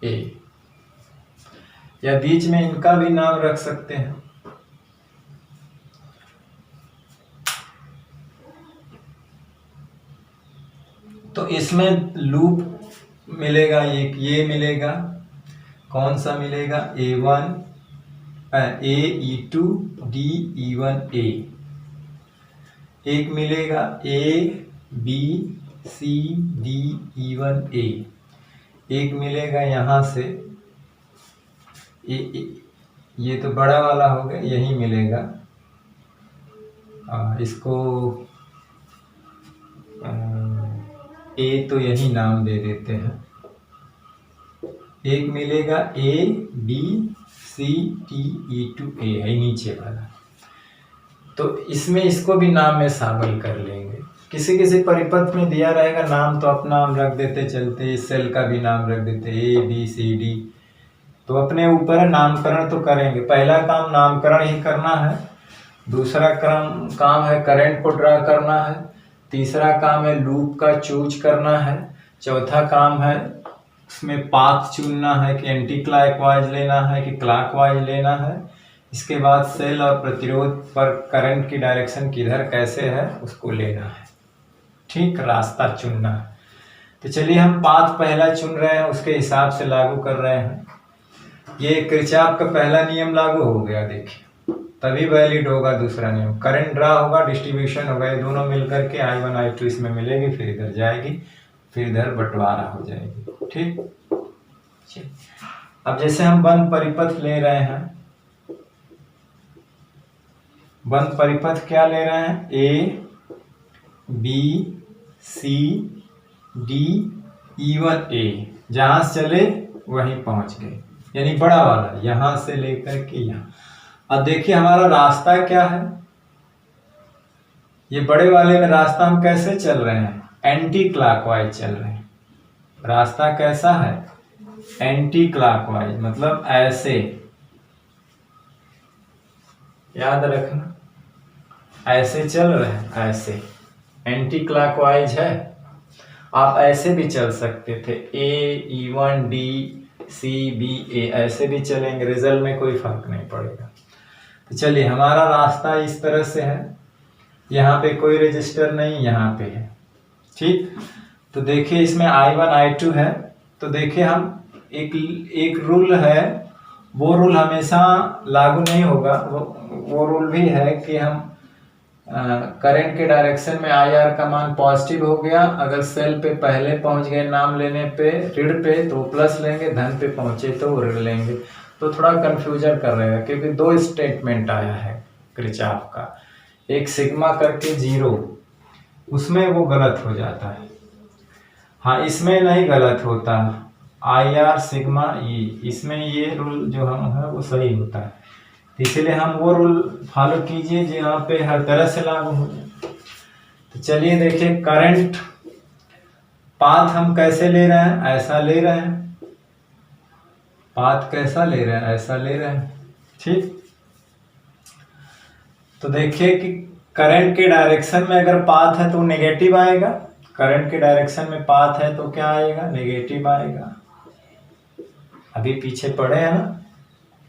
A, या बीच में इनका भी नाम रख सकते हैं। तो इसमें लूप मिलेगा, एक ये मिलेगा, कौन सा मिलेगा, A1 A E2 D E1 A। एक मिलेगा A B C D E1 A। एक मिलेगा यहाँ से ये तो बड़ा वाला हो गया, यही मिलेगा। इसको A तो यही नाम दे देते हैं। एक मिलेगा A B C T E2 A है नीचे वाला, तो इसमें इसको भी नाम में शामिल कर लेंगे। किसी किसी परिपथ में दिया रहेगा नाम तो अपना नाम रख देते चलते, इस सेल का भी नाम रख देते A B C D। तो अपने ऊपर नामकरण तो करेंगे, पहला काम नामकरण ही करना है, दूसरा काम है करंट को ड्रा करना है, तीसरा काम है लूप का चूज करना है, चौथा काम है उसमें पाथ चुनना है कि एंटी क्लॉकवाइज लेना है कि क्लॉकवाइज लेना है। इसके बाद सेल और प्रतिरोध पर करंट की डायरेक्शन किधर कैसे है उसको लेना है। ठीक, रास्ता चुनना है। तो चलिए हम पाथ पहला चुन रहे हैं, उसके हिसाब से लागू कर रहे हैं। ये किरचॉफ का पहला नियम लागू हो गया, देखिए तभी वैलिड होगा दूसरा नियम। करंट ड्रा होगा, डिस्ट्रीब्यूशन होगा, ये दोनों मिलकर के I1 I2 इसमें मिलेगी, फिर इधर जाएगी, फिर इधर बंटवारा हो जाएगी। ठीक, अब जैसे हम बंद परिपथ ले रहे हैं, बंद परिपथ क्या ले रहे हैं, A B C D E1 A, जहां से चले वहीं पहुंच गए, यानी बड़ा वाला यहां से लेकर के यहां। अब देखिए हमारा रास्ता क्या है, ये बड़े वाले में रास्ता हम कैसे चल रहे हैं, एंटी क्लॉकवाइज चल रहे हैं। रास्ता कैसा है, एंटी क्लॉकवाइज, मतलब ऐसे, याद रखना ऐसे चल रहे हैं, ऐसे एंटी क्लॉकवाइज है। आप ऐसे भी चल सकते थे, A E1 D C B A, ऐसे भी चलेंगे, रिजल्ट में कोई फर्क नहीं पड़ेगा। तो चलिए हमारा रास्ता इस तरह से है, यहाँ पे कोई रजिस्टर नहीं, यहाँ पे है। ठीक, तो देखिए इसमें I1 I2 है, तो देखिए हम एक रूल है, वो रूल हमेशा लागू नहीं होगा। वो रूल भी है कि हम करंट के डायरेक्शन में IR का मान पॉजिटिव हो गया, अगर सेल पे पहले पहुंच गए नाम लेने पे ऋण पे तो प्लस लेंगे, धन पे पहुंचे तो ऋण लेंगे। तो थोड़ा कंफ्यूजन कर रहेगा क्योंकि दो स्टेटमेंट आया है किरचॉफ का, एक सिग्मा करके 0, उसमें वो गलत हो जाता है। हाँ, इसमें नहीं गलत होता, IR सिग्मा E, इसमें ये रूल जो हम है वो सही होता है। इसलिए हम वो रूल फॉलो कीजिए जो यहाँ पे हर तरह से लागू हो जाए। तो चलिए देखिए, करंट पाथ हम कैसे ले रहे हैं, ऐसा ले रहे हैं, पाथ कैसा ले रहे हैं, ऐसा ले रहे हैं। ठीक, तो देखिए कि करंट के डायरेक्शन में अगर पाथ है तो नेगेटिव आएगा, करंट के डायरेक्शन में पाथ है तो क्या आएगा, नेगेटिव आएगा। अभी पीछे पढ़े हैं ना,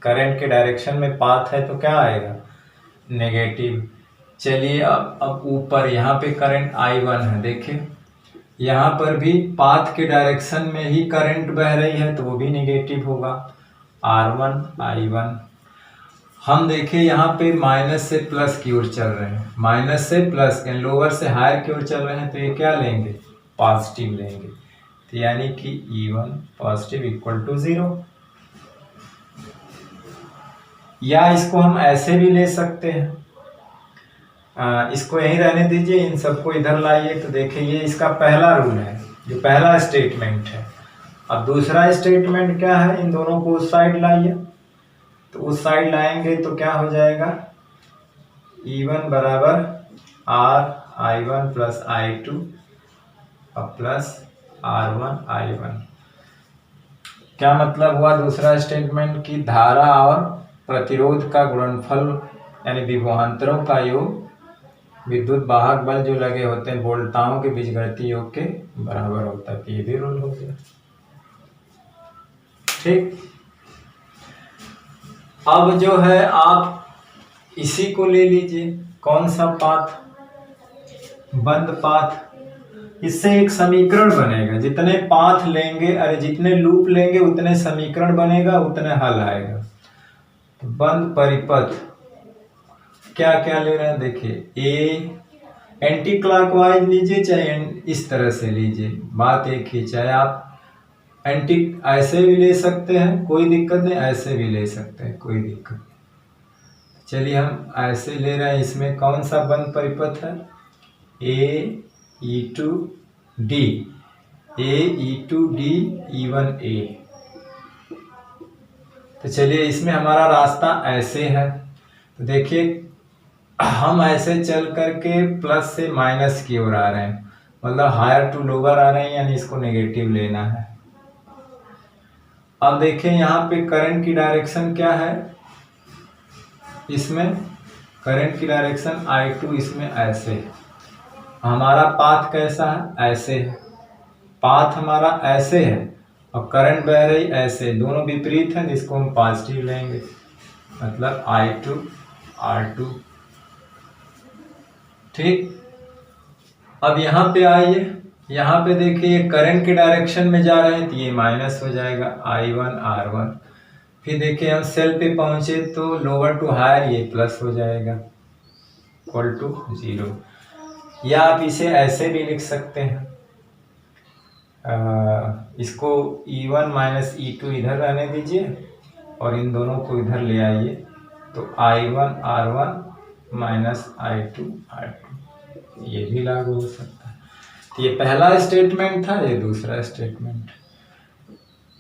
करंट के डायरेक्शन में पाथ है तो क्या आएगा, नेगेटिव। चलिए अब ऊपर यहाँ पे करंट I1 है, देखिए यहाँ पर भी पाथ के डायरेक्शन में ही करंट बह रही है तो वो भी नेगेटिव होगा, R1 I1। हम देखें यहाँ पे माइनस से प्लस की ओर चल रहे हैं, माइनस से प्लस लोअर से हायर की ओर चल रहे हैं तो ये क्या लेंगे, पॉजिटिव लेंगे। तो यानी कि E1 पॉजिटिव इक्वल टू 0। या इसको हम ऐसे भी ले सकते हैं, इसको यहीं रहने दीजिए, इन सबको इधर लाइए। तो देखिए ये इसका पहला रूल है, जो पहला स्टेटमेंट है। अब दूसरा स्टेटमेंट क्या है, इन दोनों को उस साइड लाइए। तो उस साइड लाएंगे तो क्या हो जाएगा, E1 बराबर RI1 प्लस I2 और प्लस R1 I1। क्या मतलब हुआ दूसरा स्टेटमेंट की, धारा और प्रतिरोध का गुणनफल यानी विभवांतरों का योग विद्युत वाहक बल जो लगे होते हैं वोल्टाओं के बीजगणितीय योग के बराबर होता है। ये भी रूल हो गया। ठीक, अब जो है आप इसी को ले लीजिए, कौन सा पाथ, बंद पाथ। इससे एक समीकरण बनेगा, जितने पाथ लेंगे, अरे जितने लूप लेंगे उतने समीकरण बनेगा, उतने हल आएगा। तो बंद परिपथ क्या क्या ले रहे हैं, देखिए ए एंटी क्लॉकवाइज लीजिए चाहे इस तरह से लीजिए, बात एक ही। चाहे आप एंटी ऐसे भी ले सकते हैं, कोई दिक्कत नहीं, ऐसे भी ले सकते हैं, कोई दिक्कत नहीं। चलिए हम ऐसे ले रहे हैं। इसमें कौन सा बंद परिपथ है, AE2D, AE2D E1A। तो चलिए इसमें हमारा रास्ता ऐसे है। तो देखिए हम ऐसे चल करके प्लस से माइनस की ओर आ रहे हैं, मतलब हायर टू लोअर आ रहे हैं, यानी इसको नेगेटिव लेना है। अब देखें यहाँ पे करंट की डायरेक्शन क्या है, इसमें करंट की डायरेक्शन I2 इसमें ऐसे है। हमारा पाथ कैसा है, ऐसे है, पाथ हमारा ऐसे है और करंट बह रही ऐसे, दोनों विपरीत हैं, जिसको हम पॉजिटिव लेंगे, मतलब I2 R2। ठीक, अब यहाँ पे आइए, यहाँ पे देखिए करंट के डायरेक्शन में जा रहे हैं तो ये माइनस हो जाएगा I1 R1। फिर देखिए हम सेल पे पहुंचे तो लोअर टू हायर ये प्लस हो जाएगा इक्वल टू 0। या आप इसे ऐसे भी लिख सकते हैं, इसको E1 माइनस E2 इधर रहने दीजिए और इन दोनों को इधर ले आइए, तो I1 R1 minus I2 R2, ये भी लागू हो सकता है। तो ये पहला स्टेटमेंट था, ये दूसरा स्टेटमेंट।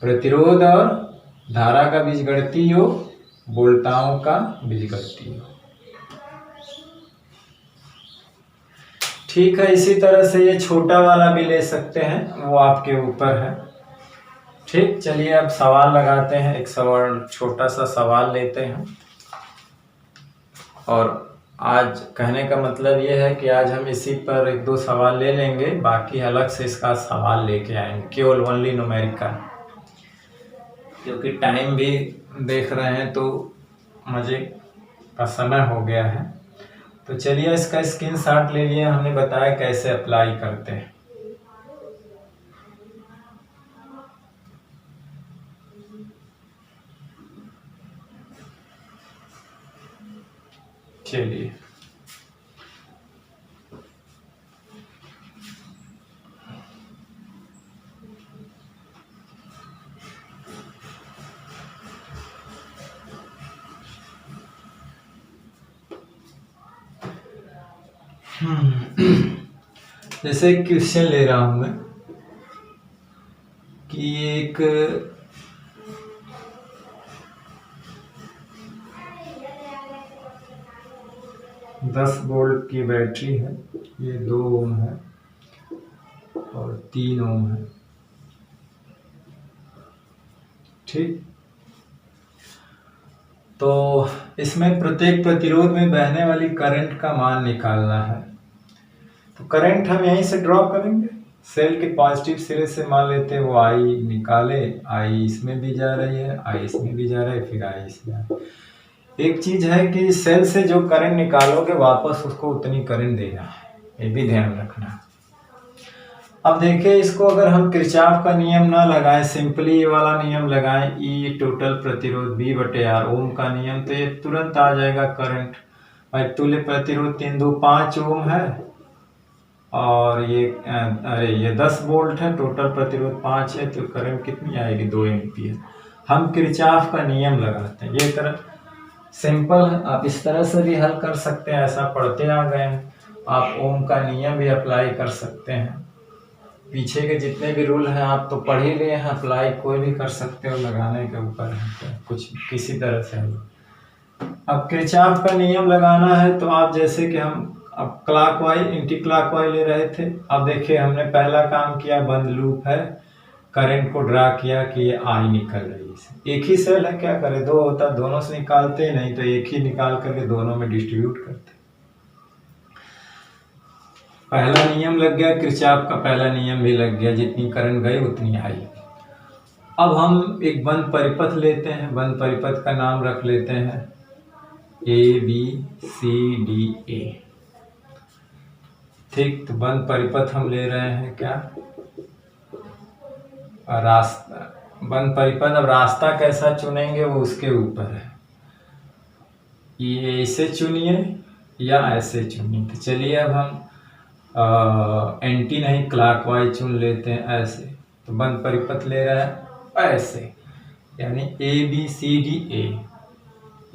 प्रतिरोध और धारा का बीजगणितीय योग, वोल्टाओं का बीजगणितीय योग। ठीक है, इसी तरह से ये छोटा वाला भी ले सकते हैं, वो आपके ऊपर है। ठीक, चलिए अब सवाल लगाते हैं। एक सवाल, छोटा सा सवाल लेते हैं। और आज कहने का मतलब ये है कि आज हम इसी पर एक दो सवाल ले लेंगे, बाकी अलग से इसका सवाल लेके आएंगे, केवल ओनली न्यूमेरिकल, क्योंकि टाइम भी देख रहे हैं तो मजे का समय हो गया है। तो चलिए इसका स्क्रीनशॉट ले लिए, हमने बताया कैसे अप्लाई करते हैं। चलिए जैसे क्वेश्चन ले रहा हूं मैं कि एक 10 वोल्ट की बैटरी है, ये 2 ओम है और 3 ओम है। ठीक, तो इसमें प्रत्येक प्रतिरोध में बहने वाली करंट का मान निकालना है। तो करंट हम यहीं से ड्रॉ करेंगे। सेल के पॉजिटिव सिरे से मान लेते हैं वो आई निकाले, आई इसमें भी जा रही है, आई इसमें भी जा रहा है, फिर आई इसमें आ रही है। एक चीज है कि सेल से जो करंट निकालोगे वापस उसको उतनी करंट देना है, ये भी ध्यान रखना। अब देखिए इसको अगर हम किरचॉफ का नियम ना लगाएं, सिंपली ये वाला नियम लगाएं, ई टोटल प्रतिरोध V बटे R, ओम का नियम, तो ये तुरंत आ जाएगा करंट। भाई तुल्य प्रतिरोध 3 2 5 ओम है और ये 10 वोल्ट है, टोटल प्रतिरोध 5 है, तो करंट कितनी आएगी 2 एम्पियर। हम किरचॉफ का नियम लगाते हैं। ये तरह सिंपल है, आप इस तरह से भी हल कर सकते हैं, ऐसा पढ़ते आ गए हैं। आप ओम का नियम भी अप्लाई कर सकते हैं। पीछे के जितने भी रूल हैं आप तो पढ़ ही लिए हैं, अप्लाई कोई भी कर सकते हो, लगाने के ऊपर है, तो कुछ किसी तरह से है। अब किरचॉफ का नियम लगाना है तो आप जैसे कि हम अब क्लॉकवाइज एंटी क्लॉकवाइज ले रहे थे। अब देखिए हमने पहला काम किया, बंद लूप है, करंट को ड्रा किया कि ये आई निकल रही है। एक ही सेल है, क्या करें, दो होता दोनों से निकालते, नहीं तो एक ही निकाल करके दोनों में डिस्ट्रीब्यूट करते। पहला नियम लग गया, किरचॉफ का पहला नियम भी लग गया, जितनी करंट गई उतनी आई। अब हम एक बंद परिपथ लेते हैं, बंद परिपथ का नाम रख लेते हैं ABCDA। ठीक, तो बंद परिपथ हम ले रहे हैं क्या, रास्ता, बंद परिपथ। अब रास्ता कैसा चुनेंगे वो उसके ऊपर है, ये ऐसे चुनिए या ऐसे चुनिए। तो चलिए अब हम एंटी नहीं क्लॉकवाइज चुन लेते हैं, ऐसे। तो बंद परिपथ ले रहा है ऐसे, यानी ABCDA,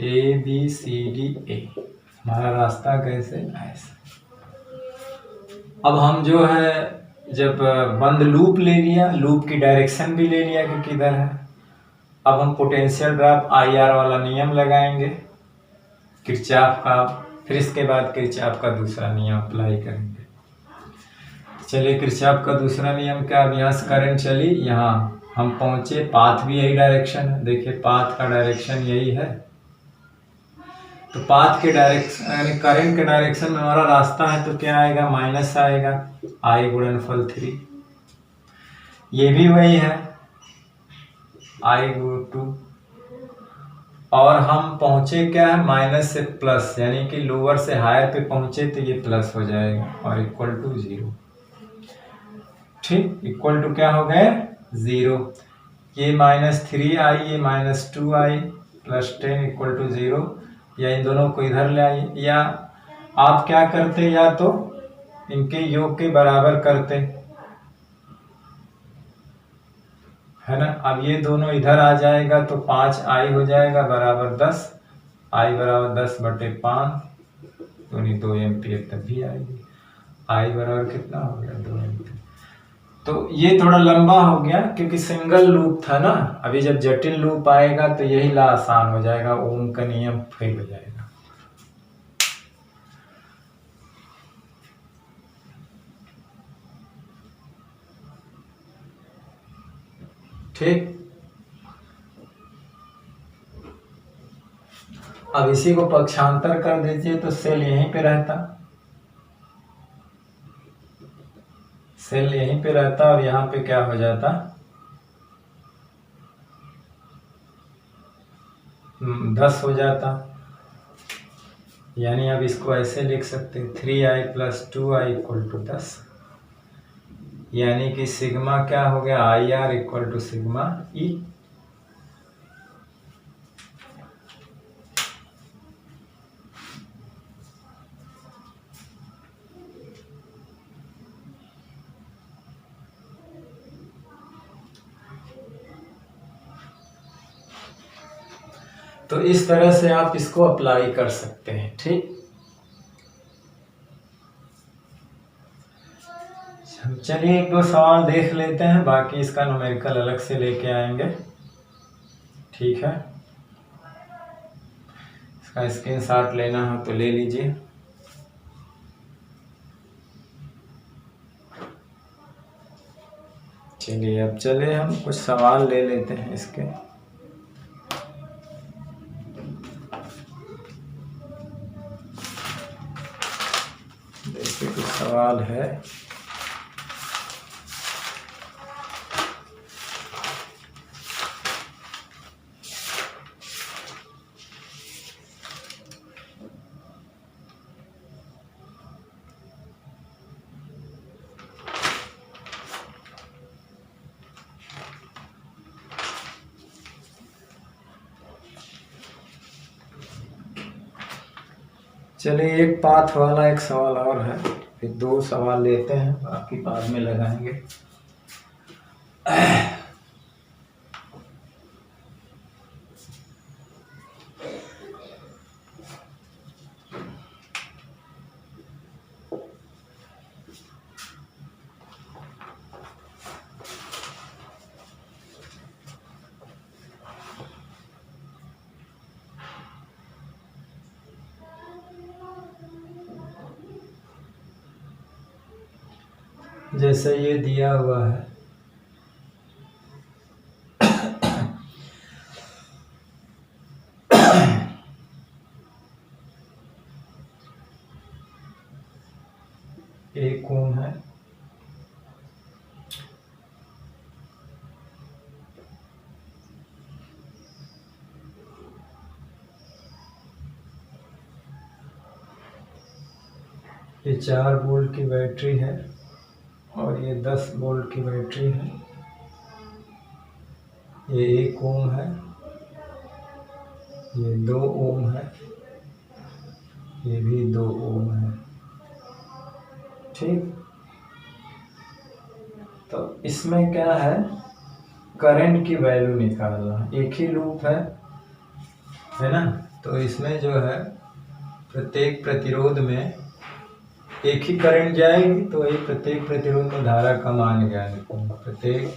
ABCDA हमारा रास्ता कैसे, ऐसे। अब हम जो है जब बंद लूप ले लिया, लूप की डायरेक्शन भी ले लिया कि किधर है, अब हम पोटेंशियल ड्रॉप IR वाला नियम लगाएंगे किरचॉफ का, फिर इसके बाद किरचॉफ का दूसरा नियम अप्लाई करेंगे। चलिए किरचॉफ का दूसरा नियम क्या, अब यहाँ से करंट चली, यहाँ हम पहुंचे, पाथ भी यही डायरेक्शन है, देखिए पाथ का डायरेक्शन यही है, तो पाथ के डायरेक्शन यानी करंट के डायरेक्शन में हमारा रास्ता है, तो क्या आएगा, माइनस आएगा, I गुणनफल 3। ये भी वही है, I गुण 2, और हम पहुंचे क्या है, माइनस से प्लस, यानी कि लोअर से हायर पे पहुंचे तो ये प्लस हो जाएगा और इक्वल टू 0। ठीक, इक्वल टू क्या हो गए 0। ये -3i, ये -2i प्लस 10 इक्वल टू 0, या इन दोनों को इधर ले आइए, या आप क्या करते, या तो इनके योग के बराबर करते, है ना। अब ये दोनों इधर आ जाएगा तो 5i हो जाएगा बराबर 10, i बराबर 10 बटे 5, यानी 2 एम्पियर तक भी आएगी। i बराबर कितना हो गया, 2 एम्पियर। तो ये थोड़ा लंबा हो गया क्योंकि सिंगल लूप था ना, अभी जब जटिल लूप आएगा तो यही ला आसान हो जाएगा, ओम का नियम फेल हो जाएगा। ठीक, अब इसी को पक्षांतर कर दीजिए तो सेल यहीं पे रहता, सेल यहीं पे रहता और यहाँ पे क्या हो जाता, 10 हो जाता। यानी अब इसको ऐसे लिख सकते हैं 3i + 2i = 10, यानी कि सिग्मा क्या हो गया, IR = सिग्मा E। तो इस तरह से आप इसको अप्लाई कर सकते हैं। ठीक, चलिए 1-2 सवाल देख लेते हैं, बाकी इसका न्यूमेरिकल अलग से लेके आएंगे। ठीक है, इसका स्क्रीनशॉट लेना हो तो ले लीजिए। चलिए अब चले हम कुछ सवाल ले लेते हैं इसके। सवाल है, चलिए एक पाथ वाला एक सवाल और है, फिर 2 सवाल लेते हैं, बाकी बाद में लगाएंगे। जैसे ये दिया हुआ है, एक ओम है, ये 4 वोल्ट की बैटरी है और ये 10 वोल्ट की बैटरी है। ये 1 ओम है, ये 2 ओम है, ये भी 2 ओम है। ठीक, तो इसमें क्या है, करंट की वैल्यू निकालना। एक ही लूप है ना, तो इसमें जो है प्रत्येक प्रतिरोध में एक ही करंट जाएगी, तो ये प्रत्येक प्रतिरोध में धारा का मान ज्ञात करना। प्रत्येक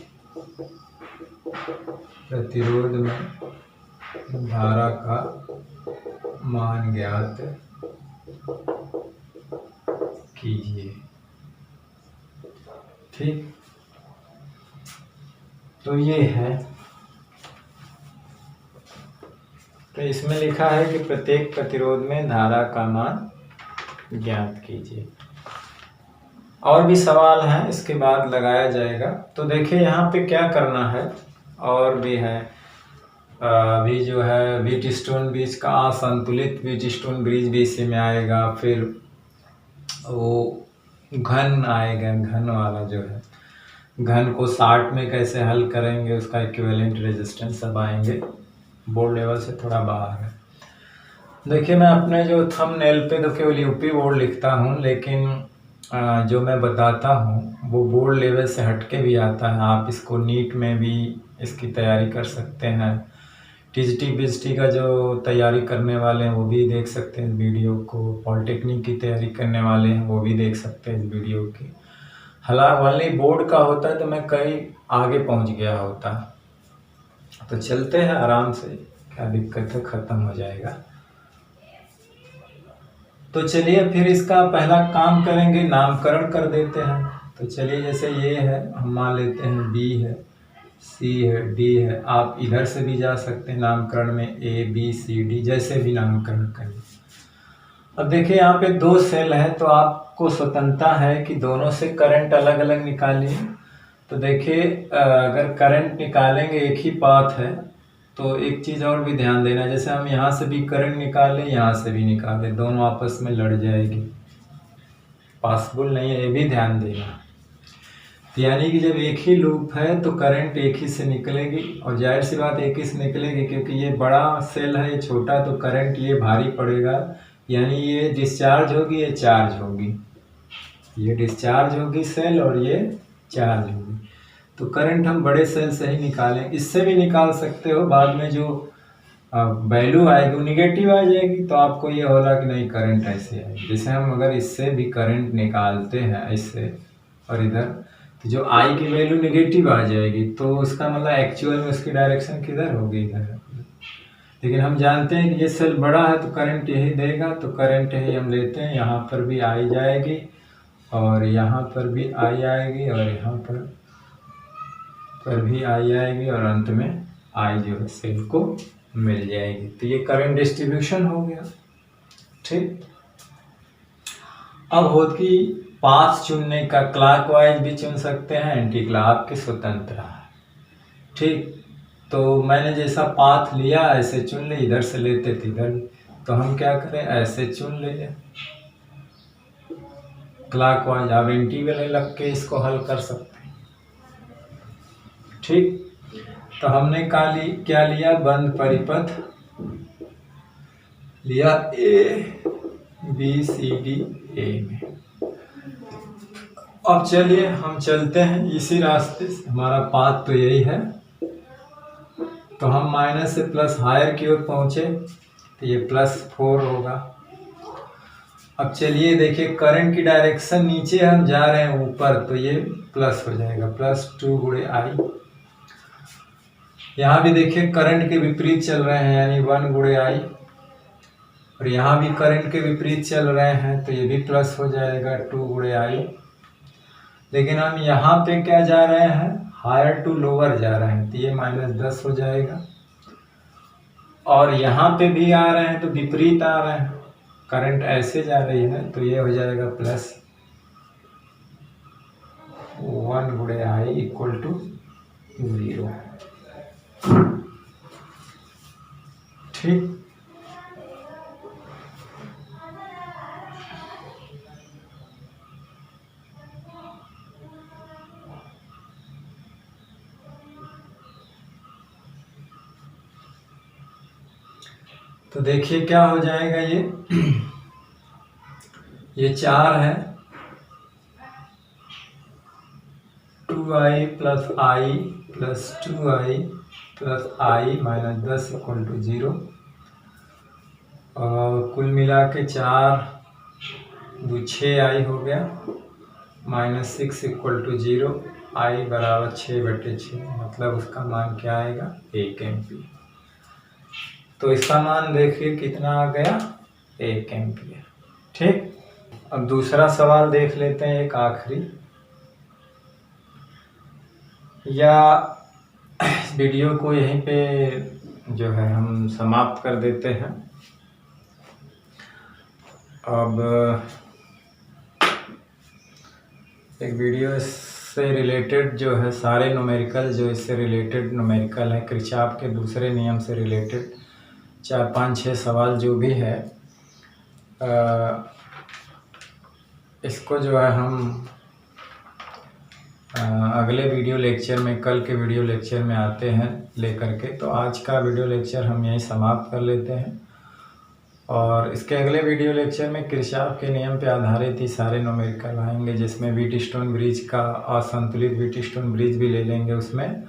प्रतिरोध में धारा का मान ज्ञात कीजिए। ठीक, तो ये है, तो इसमें लिखा है कि प्रत्येक प्रतिरोध में धारा का मान ज्ञात कीजिए। और भी सवाल हैं, इसके बाद लगाया जाएगा। तो देखिए यहाँ पे क्या करना है, और भी है। अभी जो है व्हीटस्टोन ब्रिज का असंतुलित व्हीटस्टोन ब्रिज भी इसी में आएगा। फिर वो घन आएगा, घन वाला जो है, घन को 60 में कैसे हल करेंगे, उसका इक्विवेलेंट रेजिस्टेंस सब आएंगे। बोर्ड लेवल से थोड़ा बाहर है। देखिए मैं अपने जो थंबनेल पे तो केवल यूपी बोर्ड लिखता हूँ, लेकिन जो मैं बताता हूँ वो बोर्ड लेवल से हटके भी आता है। आप इसको नीट में भी इसकी तैयारी कर सकते हैं। टीजीटी बीजीटी का जो तैयारी करने वाले हैं वो भी देख सकते हैं इस वीडियो को। पॉलिटेक्निक की तैयारी करने वाले हैं वो भी देख सकते हैं इस वीडियो की। हालांकि बोर्ड का होता है तो मैं कहीं आगे पहुँच गया होता। तो चलते हैं आराम से, क्या दिक्कत है, ख़त्म हो जाएगा। तो चलिए फिर इसका पहला काम करेंगे, नामकरण कर देते हैं। तो चलिए जैसे ये है, हम मान लेते हैं बी है, सी है, डी है। आप इधर से भी जा सकते हैं नामकरण में, ए बी सी डी, जैसे भी नामकरण करें। अब देखिए यहाँ पे 2 सेल है, तो आपको स्वतंत्रता है कि दोनों से करंट अलग अलग निकालिए। तो देखिए अगर करंट निकालेंगे, एक ही पाथ है, तो एक चीज़ और भी ध्यान देना, जैसे हम यहाँ से भी करंट निकालें, यहाँ से भी निकालें, दोनों आपस में लड़ जाएगी, पॉसिबल नहीं है, ये भी ध्यान देना। तो यानी कि जब एक ही लूप है तो करंट एक ही से निकलेगी, और जाहिर सी बात एक ही से निकलेगी, क्योंकि ये बड़ा सेल है, ये छोटा, तो करंट ये भारी पड़ेगा, यानी ये डिस्चार्ज होगी, ये चार्ज होगी, ये डिस्चार्ज होगी सेल और ये चार्ज होगी। तो करंट हम बड़े सेल से ही निकालें, इससे भी निकाल सकते हो। बाद में जो वैल्यू आएगी वो निगेटिव आ जाएगी, तो आपको ये होगा कि नहीं करंट ऐसे आएगी। जैसे हम अगर इससे भी करंट निकालते हैं इससे और इधर, तो जो आई की वैल्यू निगेटिव आ जाएगी, तो उसका मतलब एक्चुअल में उसकी डायरेक्शन किधर होगी, इधर। लेकिन हम जानते हैं कि ये सेल बड़ा है तो करंट यही देगा, तो करंट यही हम लेते हैं। यहाँ पर भी आई जाएगी और यहाँ पर भी आई आएगी और यहाँ पर भी आई आएगी, और अंत में आई जो है सेल को मिल जाएगी। तो ये करंट डिस्ट्रीब्यूशन हो गया। ठीक, अब होती पाथ चुनने का क्लॉकवाइज भी चुन सकते हैं, एंटी क्लॉक की स्वतंत्र है। ठीक, तो मैंने जैसा पाथ लिया ऐसे चुन ले, इधर से लेते थे इधर, तो हम क्या करें ऐसे चुन ले क्लॉकवाइज। आप इंटीग्रल लग के इसको हल कर सकते हैं। ठीक, तो हमने क्या लिया, बंद परिपथ लिया A B C D A में। अब चलिए हम चलते हैं इसी रास्ते से, हमारा पाथ तो यही है। तो हम माइनस से प्लस हायर की ओर पहुंचे तो ये +4 होगा। अब चलिए देखिए, करंट की डायरेक्शन नीचे हम जा रहे हैं ऊपर, तो ये प्लस हो जाएगा, +2 गुणे आई। यहाँ भी देखिए करंट के विपरीत चल रहे हैं, यानी 1 गुणे आई, और यहाँ भी करंट के विपरीत चल रहे हैं तो ये भी प्लस हो जाएगा 2 गुणे आई। लेकिन हम यहाँ पे क्या जा रहे हैं, हायर टू लोअर जा रहे हैं, तो ये -10 हो जाएगा। और यहाँ पे भी आ रहे हैं तो विपरीत आ रहे हैं, करंट ऐसे जा रही है तो ये हो जाएगा +1 गुणे आई = 0। ठीक, तो देखिए क्या हो जाएगा, ये 4 है, 2i + i + 2i + i -10 = 0। और कुल मिला के 4 2 6i हो गया, -6 = 0, i = 6/6, मतलब उसका मान क्या आएगा, 1 एम्पीयर। तो इसका मान देखिए कितना आ गया, 1 एम्पीयर। ठीक, अब दूसरा सवाल देख लेते हैं, एक आखिरी, या वीडियो को यहीं पे जो है हम समाप्त कर देते हैं। अब एक वीडियो से रिलेटेड जो है, सारे न्यूमेरिकल जो इससे रिलेटेड न्यूमेरिकल है, किरचॉफ के दूसरे नियम से रिलेटेड 4 5 6 सवाल जो भी है, इसको जो है हम अगले वीडियो लेक्चर में, कल के वीडियो लेक्चर में आते हैं लेकर के। तो आज का वीडियो लेक्चर हम यहीं समाप्त कर लेते हैं, और इसके अगले वीडियो लेक्चर में किरचॉफ के नियम पे आधारित ही सारे न्यूमेरिकल आएंगे, जिसमें व्हीटस्टोन ब्रिज का, असंतुलित व्हीटस्टोन ब्रिज भी ले लेंगे उसमें।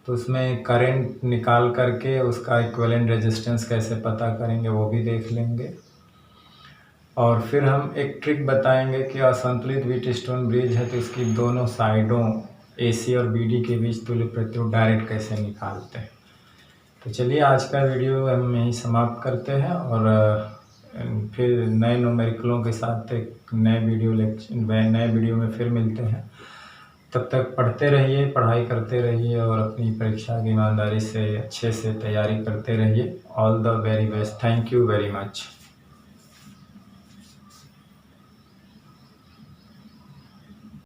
तो उसमें करंट निकाल करके उसका इक्विवेलेंट रेजिस्टेंस कैसे पता करेंगे वो भी देख लेंगे। और फिर हम एक ट्रिक बताएंगे कि असंतुलित व्हीटस्टोन ब्रिज है तो इसकी दोनों साइडों AC और BD के बीच तुल्य प्रतिरोध डायरेक्ट कैसे निकालते हैं। तो चलिए आज का वीडियो हम यहीं समाप्त करते हैं, और फिर नए न्यूमेरिकलों के साथ एक नए वीडियो में फिर मिलते हैं। तब तक पढ़ते रहिए, पढ़ाई करते रहिए, और अपनी परीक्षा की ईमानदारी से अच्छे से तैयारी करते रहिए। All the very best. Thank you very much.